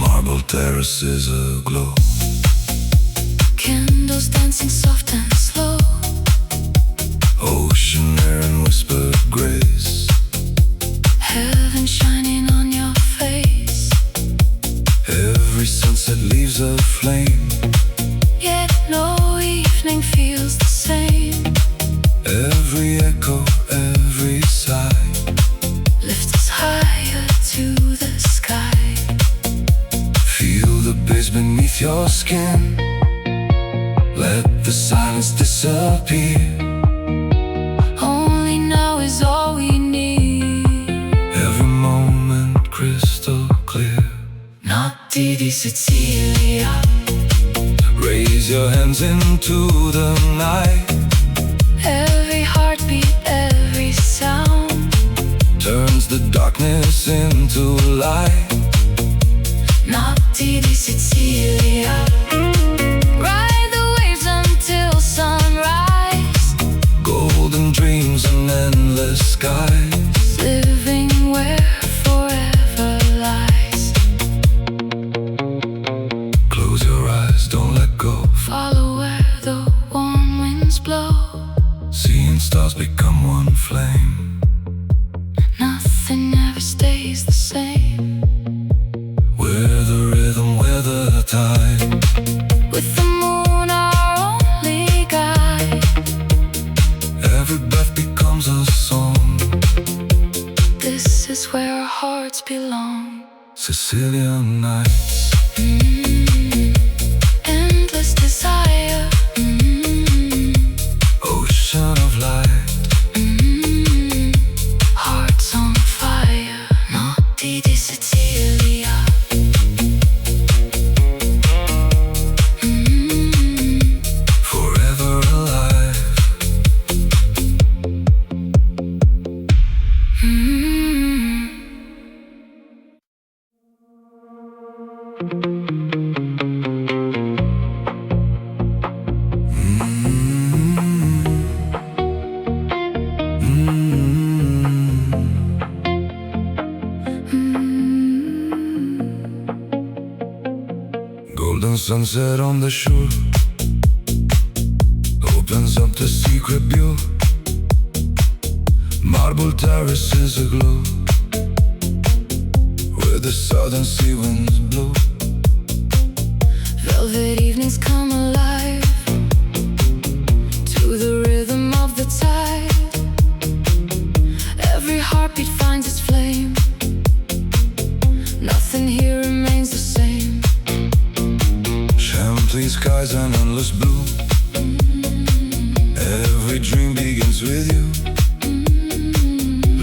Speaker 1: Marble terraces aglow.
Speaker 2: Candles dancing soft and slow.
Speaker 1: Ocean air and whispered grace.
Speaker 2: Heaven shining on your face.
Speaker 1: Every sunset leaves a flame.
Speaker 2: Yet no evening feels the same.
Speaker 1: Every echo, every sigh.
Speaker 2: Lift us higher to the sky.
Speaker 1: Feel the breeze beneath your skin. Let the silence disappear.
Speaker 2: Only now is all we need.
Speaker 1: Every moment crystal clear.
Speaker 2: Notti di Sicilia,
Speaker 1: Raise your hands into the night.
Speaker 2: every heartbeat, every sound.
Speaker 1: Turns the darkness into light.
Speaker 2: Notti di Sicilia, ride the waves until sunrise.
Speaker 1: Golden dreams and endless skies.
Speaker 2: Living where forever lies.
Speaker 1: Close your eyes, don't let go.
Speaker 2: Follow where the warm winds blow.
Speaker 1: Seeing stars become one flame.
Speaker 2: Nothing ever stays the same.
Speaker 1: We're the rhythm, we're the tide.
Speaker 2: With the moon our only guide.
Speaker 1: Every breath becomes a song.
Speaker 2: This is where our hearts belong.
Speaker 1: Sicilian nights.
Speaker 2: Endless desire.
Speaker 1: Ocean of light.
Speaker 2: Hearts on fire. Notti di Sicilia.
Speaker 1: Forever alive. Golden sunset on the shore. opens up the secret view. Marble terraces aglow, where the southern sea winds blow.
Speaker 2: Velvet evenings come alive to the rhythm of the tide. Every heartbeat finds its flame. Nothing here remains the same.
Speaker 1: Champagne skies and endless blue. Every dream begins with you.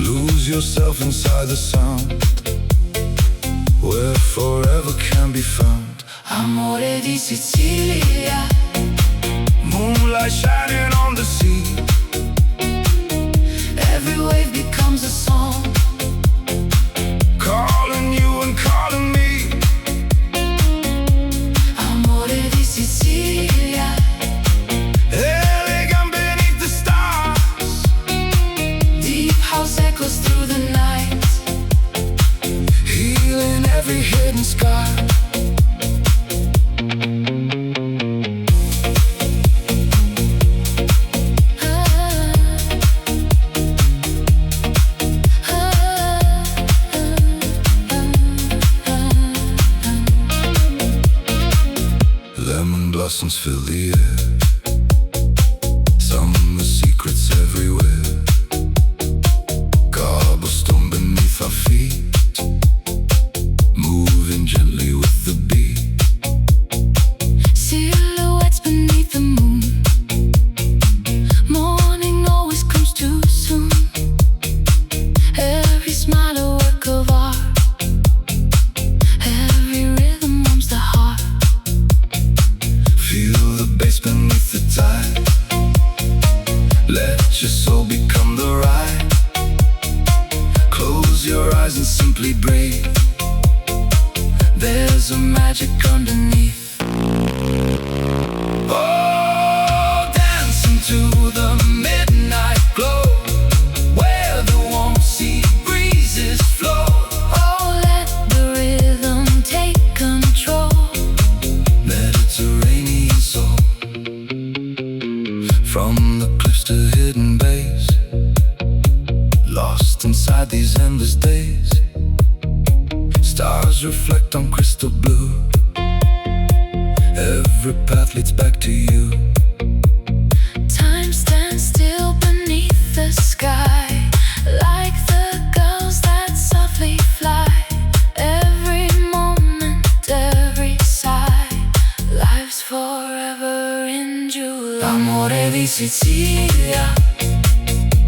Speaker 1: Lose yourself inside the sound, where forever can be found.
Speaker 2: Amore di Sicilia,
Speaker 1: Moonlight shining on the sea.
Speaker 2: every wave becomes a song.
Speaker 1: Calling you and calling me.
Speaker 2: Amore di Sicilia,
Speaker 1: Elegant beneath the stars.
Speaker 2: deep house echoes through the night.
Speaker 1: Healing every hidden scar. Lemon blossoms fill the air. Summer secrets everywhere. Cobblestone beneath our feet, moving gently with the beat.
Speaker 2: Silhouettes beneath the moon. Morning always comes too soon. Every smile a work of art. Every rhythm warms the heart.
Speaker 1: Feel the bass beneath the tide. Let your soul become the ride. Close your eyes and simply breathe. There's a magic underneath. Oh, dancing to the midnight glow, where the warm sea breezes flow.
Speaker 2: Oh, let the rhythm take control.
Speaker 1: Mediterranean soul. From the cliffs to hidden bays, lost inside these endless days. Stars reflect on crystal blue. Every path leads back to you.
Speaker 2: Time stands still beneath the sky, like the gulls that softly fly. Every moment, every sigh, life's forever in July.
Speaker 1: Amore di Sicilia,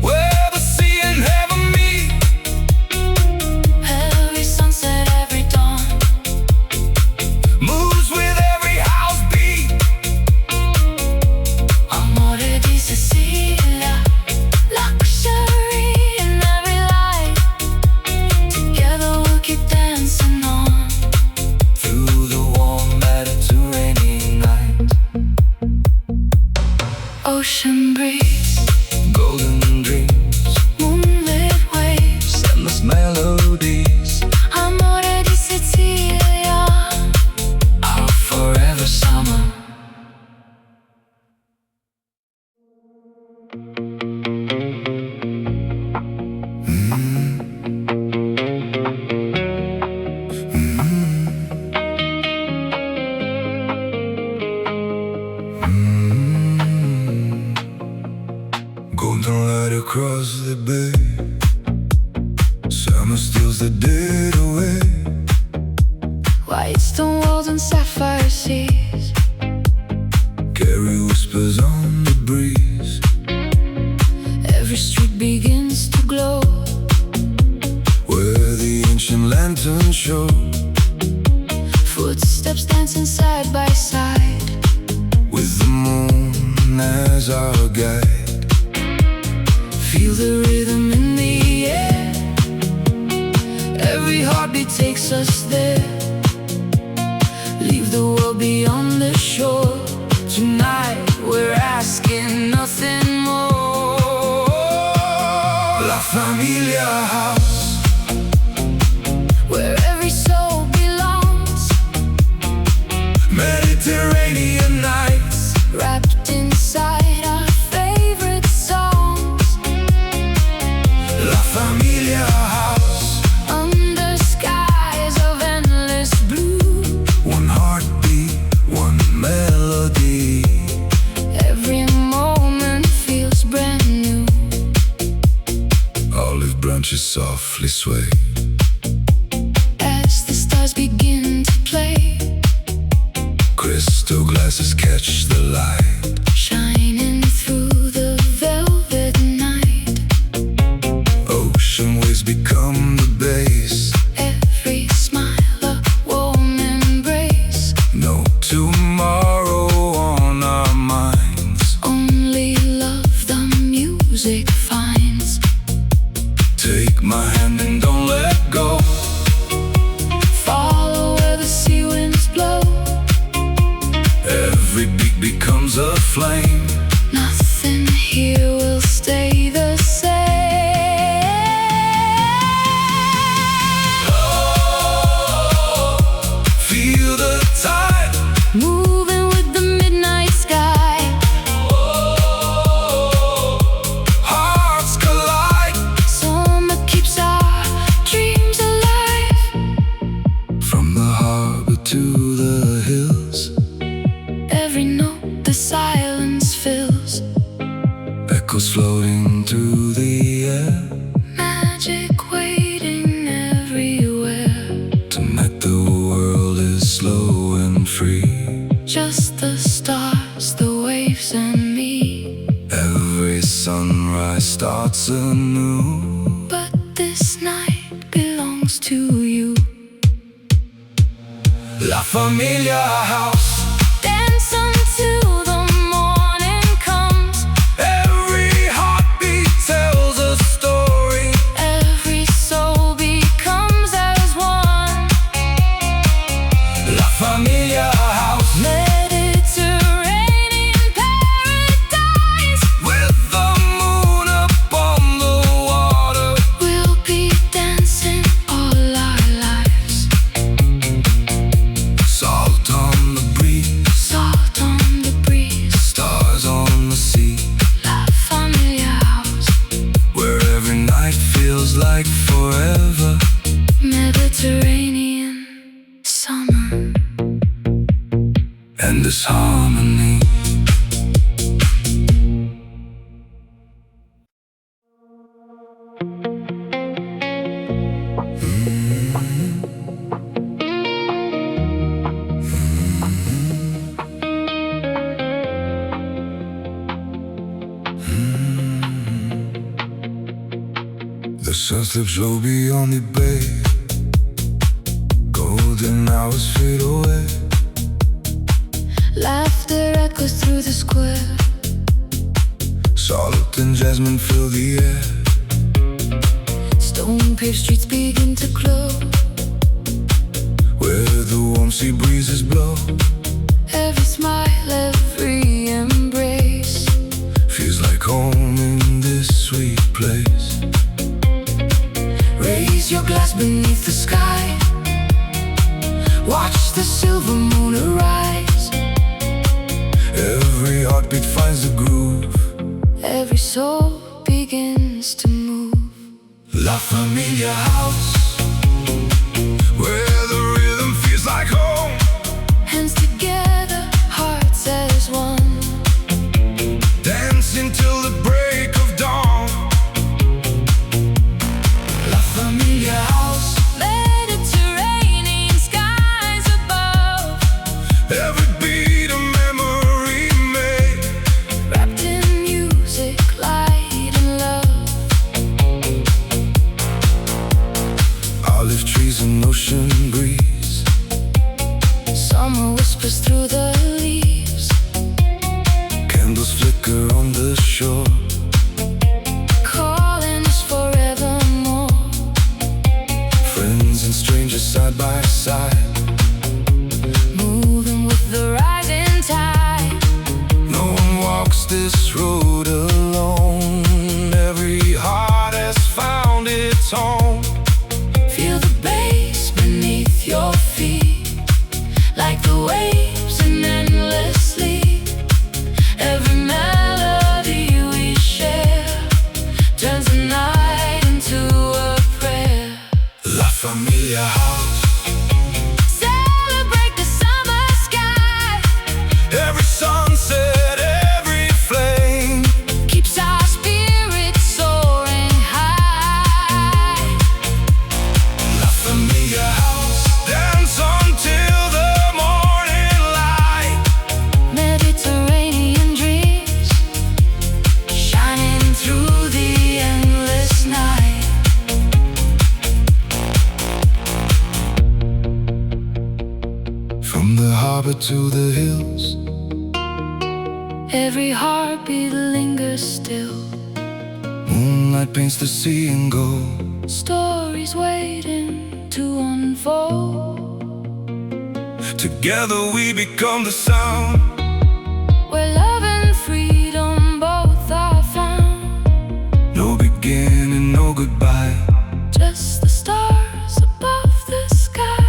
Speaker 1: where the sea and heaven meet.
Speaker 2: Every sunset, every dawn,
Speaker 1: Moves with every house beat.
Speaker 2: amore di Sicilia, luxury in every light. Together we'll keep dancing on.
Speaker 1: Through the warm Mediterranean night.
Speaker 2: Ocean breeze,
Speaker 1: Golden dreams,
Speaker 2: moonlit waves,
Speaker 1: endless melodies.
Speaker 2: amore di Sicilia,
Speaker 1: Our forever summer. Golden light across the bay. Summer steals the dead away.
Speaker 2: white stone walls and sapphire seas.
Speaker 1: Carry whispers on the breeze.
Speaker 2: Every street begins to glow.
Speaker 1: Where the ancient lanterns show.
Speaker 2: Footsteps dancing side by side.
Speaker 1: With the moon as our guide.
Speaker 2: Feel the rhythm in the air. Every heartbeat takes us there. Leave the world beyond the shore. Tonight we're asking nothing more.
Speaker 1: La Familia House,
Speaker 2: where every soul belongs.
Speaker 1: Mediterranean nights.
Speaker 2: Wrapped inside our
Speaker 1: branches softly sway
Speaker 2: as the stars begin to play.
Speaker 1: Crystal glasses catch the light,
Speaker 2: Shining through the velvet night.
Speaker 1: ocean waves become the base.
Speaker 2: Every smile a warm embrace.
Speaker 1: No tomorrow on our minds,
Speaker 2: Only love the music finds.
Speaker 1: take my hand and don't let go.
Speaker 2: Follow where the sea winds blow.
Speaker 1: Every beat becomes a flame.
Speaker 2: Nothing here will stay the same.
Speaker 1: Feel the tide,
Speaker 2: Moving with the midnight sky.
Speaker 1: hearts collide.
Speaker 2: Summer keeps our dreams alive.
Speaker 1: From the harbor to the hills,
Speaker 2: Every note the silence fills.
Speaker 1: echoes floating through the air.
Speaker 2: Magic waiting everywhere.
Speaker 1: Tonight the world is slow and free.
Speaker 2: Just the stars, the waves, and me.
Speaker 1: Every sunrise starts anew.
Speaker 2: But this night belongs to you.
Speaker 1: La Familia House,
Speaker 2: Dance until the morning comes.
Speaker 1: every heartbeat tells a story.
Speaker 2: Every soul becomes as one.
Speaker 1: La Familia House,
Speaker 2: Mediterranean paradise.
Speaker 1: with the moon upon the water.
Speaker 2: We'll be dancing all our lives.
Speaker 1: Salt on the breeze,
Speaker 2: Salt on the breeze.
Speaker 1: stars on the sea,
Speaker 2: La Familia House.
Speaker 1: where every night feels like forever.
Speaker 2: Mediterranean summer.
Speaker 1: And this harmony, the sun slips low beyond the bay. Golden hours fade away.
Speaker 2: Laughter echoes through the square.
Speaker 1: Salt and jasmine fill the air.
Speaker 2: Stone-paved streets begin to glow.
Speaker 1: Where the warm sea breezes blow.
Speaker 2: Every smile, every embrace.
Speaker 1: Feels like home in this sweet place.
Speaker 2: Raise your glass beneath the sky. Watch the silver moon arise.
Speaker 1: Every heartbeat finds a groove.
Speaker 2: Every soul begins to move.
Speaker 1: La Familia House, where the rhythm feels like home.
Speaker 2: Hands together, hearts as one.
Speaker 1: Dancing till the break of dawn. La Familia House,
Speaker 2: Mediterranean skies above.
Speaker 1: every beat a memory made.
Speaker 2: Wrapped in music, light and love.
Speaker 1: Olive trees and ocean breeze.
Speaker 2: Summer whispers through the leaves.
Speaker 1: Candles flicker on the shore.
Speaker 2: Calling us forevermore.
Speaker 1: Friends and strangers side by side.
Speaker 2: Moving with the rising tide.
Speaker 1: No one walks this road alone. Every heart has found its home.
Speaker 2: Feel the bass beneath your feet. Like the waves and endlessly. Every melody we share turns the night into a prayer.
Speaker 1: La Familia House,
Speaker 2: Celebrate the summer sky.
Speaker 1: every sunset, every flame. harbor to the hills.
Speaker 2: Every heartbeat lingers still.
Speaker 1: Moonlight paints the sea in gold.
Speaker 2: Stories waiting to unfold.
Speaker 1: Together we become the sound,
Speaker 2: where love and freedom both are found.
Speaker 1: no beginning, no goodbye,
Speaker 2: just the stars above the sky.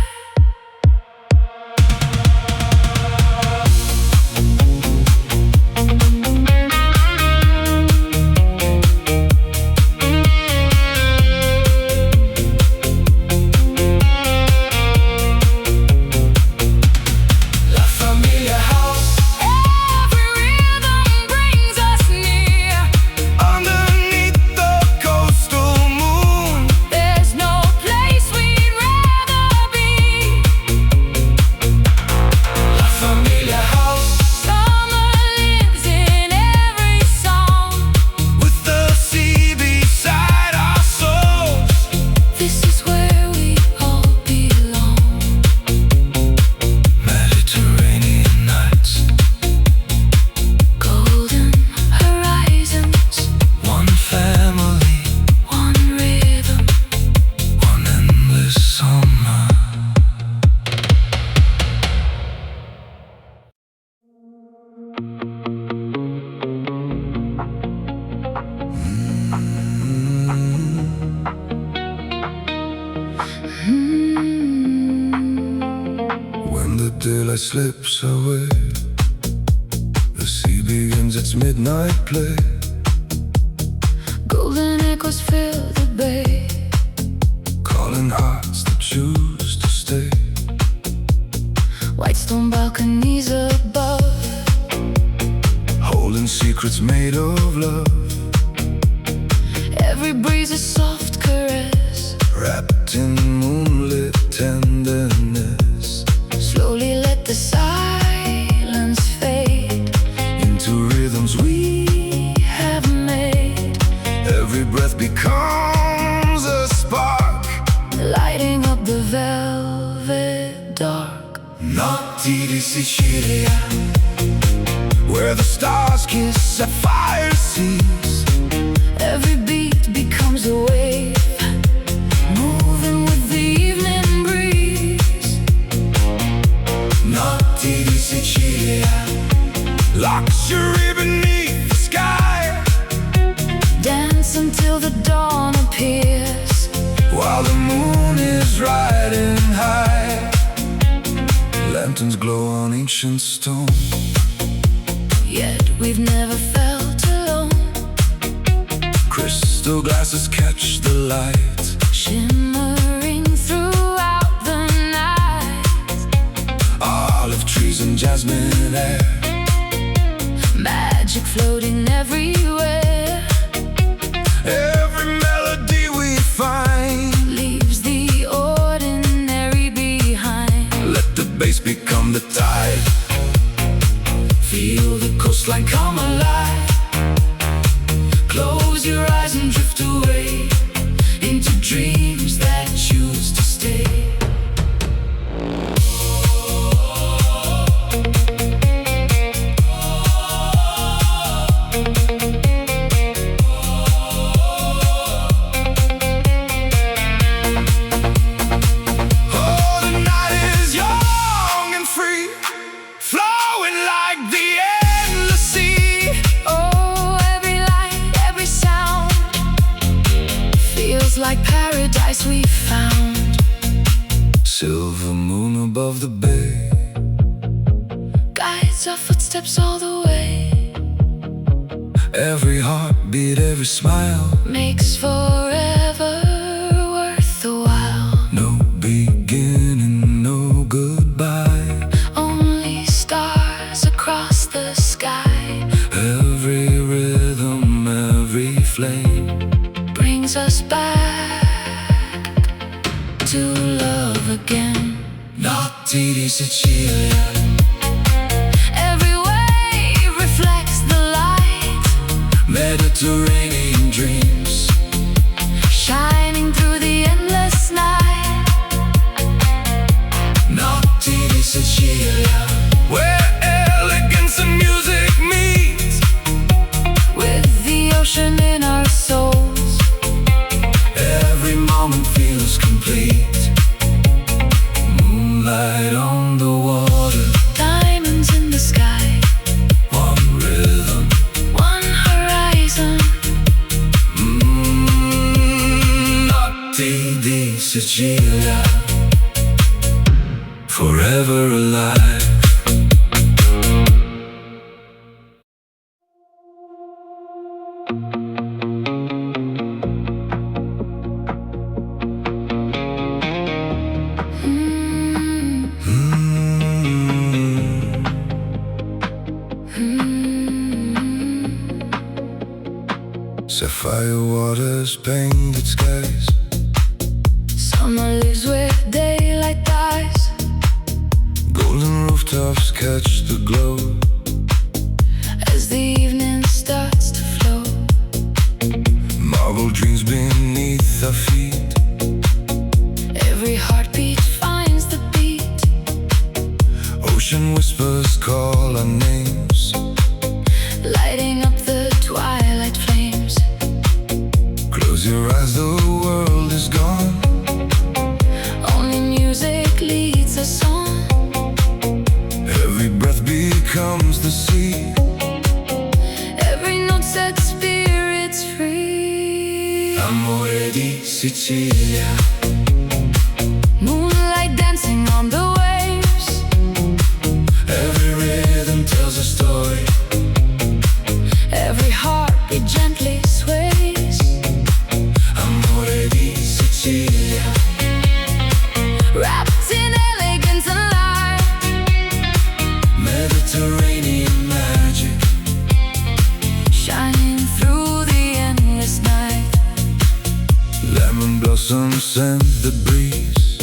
Speaker 1: Daylight slips away, the sea begins its midnight play.
Speaker 2: Golden echoes fill the bay,
Speaker 1: calling hearts that choose to stay.
Speaker 2: White stone balconies above,
Speaker 1: holding secrets made of love.
Speaker 2: Every breeze a soft caress,
Speaker 1: wrapped in moonlit tenderness.
Speaker 2: Slowly let the silence fade
Speaker 1: into rhythms we
Speaker 2: have made.
Speaker 1: Every breath becomes a spark,
Speaker 2: lighting up the velvet dark.
Speaker 1: Notti di Sicilia, where the stars kiss sapphire seas.
Speaker 2: Every beat becomes a wave, moving with the evening breeze.
Speaker 1: Notti di Sicilia, luxury beneath the sky.
Speaker 2: Dance until the dawn appears,
Speaker 1: while the moon is riding high. Lanterns glow on ancient stone,
Speaker 2: yet we've never felt alone.
Speaker 1: Crystal glasses catch the light,
Speaker 2: shimmering throughout the night.
Speaker 1: Olive trees and jasmine air,
Speaker 2: magic floating everywhere.
Speaker 1: Every melody we find
Speaker 2: leaves the ordinary behind.
Speaker 1: Let the bass become the tide, feel the coastline come alive. Close your eyes and drift away into dreams that choose to stay.
Speaker 2: Like paradise we found.
Speaker 1: Silver moon above the bay
Speaker 2: guides our footsteps all the way.
Speaker 1: Every heartbeat, every smile
Speaker 2: makes forever worth the while.
Speaker 1: No beginning, no goodbye,
Speaker 2: only stars across the sky.
Speaker 1: Every rhythm, every flame
Speaker 2: brings us back to love again.
Speaker 1: Notti di Sicilia,
Speaker 2: every wave reflects the light.
Speaker 1: Mediterranean dreams
Speaker 2: shining through the endless night.
Speaker 1: Notti di Sicilia,
Speaker 2: motion in our souls.
Speaker 1: Every moment feels complete. Moonlight on the water,
Speaker 2: Diamonds in the sky,
Speaker 1: one rhythm,
Speaker 2: one horizon.
Speaker 1: Notti di Sicilia, forever alive. Sapphire waters, painted skies.
Speaker 2: Summer lives where daylight dies.
Speaker 1: Golden rooftops catch the glow
Speaker 2: As the evening starts to flow.
Speaker 1: marble dreams beneath our feet.
Speaker 2: Every heartbeat finds the beat.
Speaker 1: Ocean whispers call our names,
Speaker 2: Lighting up the twilight flames.
Speaker 1: close your eyes, the world is gone.
Speaker 2: Only music leads us on.
Speaker 1: Every breath becomes the sea.
Speaker 2: Every note sets spirits free.
Speaker 1: Amore di Sicilia,
Speaker 2: Moonlight dancing on the waves.
Speaker 1: every rhythm tells a story.
Speaker 2: Every heartbeat gently sways.
Speaker 1: Amore di Sicilia,
Speaker 2: Wrapped in elegance and light.
Speaker 1: Mediterranean magic,
Speaker 2: Shining through the endless night.
Speaker 1: lemon blossoms scent the breeze.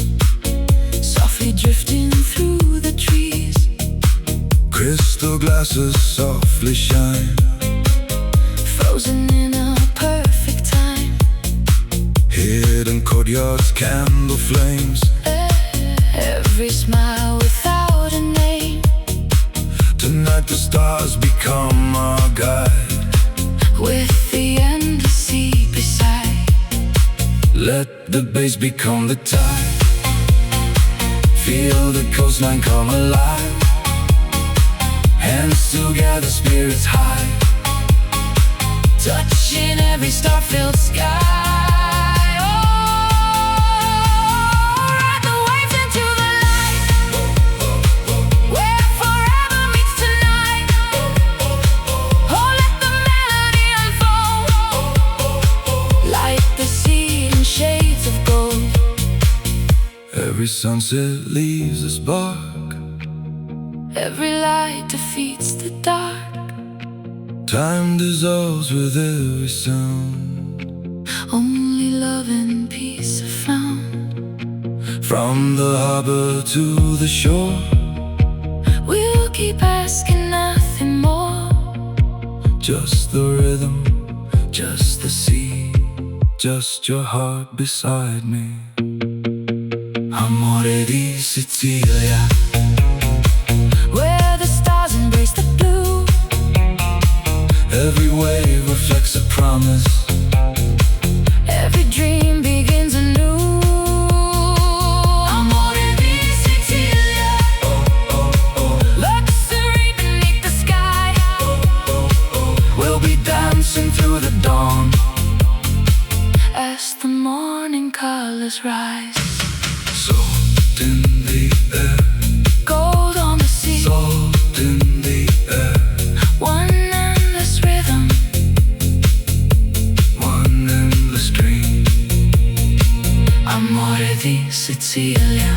Speaker 2: Softly drifting through the trees.
Speaker 1: Crystal glasses softly shine.
Speaker 2: Frozen in a perfect time.
Speaker 1: Hidden courtyards, candle flames.
Speaker 2: Every smile without a name.
Speaker 1: Tonight the stars become our guide.
Speaker 2: With the endless sea beside.
Speaker 1: Let the bass become the tide. Feel the coastline come alive. Hands together, spirits high.
Speaker 2: Touching every star-filled sky. Oh, ride the waves into the light. Where forever meets tonight. Oh, let the melody unfold. Light the sea in shades of gold.
Speaker 1: Every sunset leaves a spark.
Speaker 2: Every light defeats the dark.
Speaker 1: Time dissolves with every sound.
Speaker 2: Only love and peace are found.
Speaker 1: From the harbor to the shore,
Speaker 2: We'll keep asking nothing more.
Speaker 1: just the rhythm, just the sea, just your heart beside me. Amore di Sicilia,
Speaker 2: Where the stars embrace the blue.
Speaker 1: every wave reflects a promise.
Speaker 2: Every dream begins anew. Amore di Sicilia. Luxury beneath the sky.
Speaker 1: We'll be dancing through the dawn.
Speaker 2: As the morning colors rise.
Speaker 1: Salt in the air,
Speaker 2: Gold on the sea.
Speaker 1: salt in the air,
Speaker 2: One endless rhythm.
Speaker 1: one endless dream.
Speaker 2: Amore di Sicilia.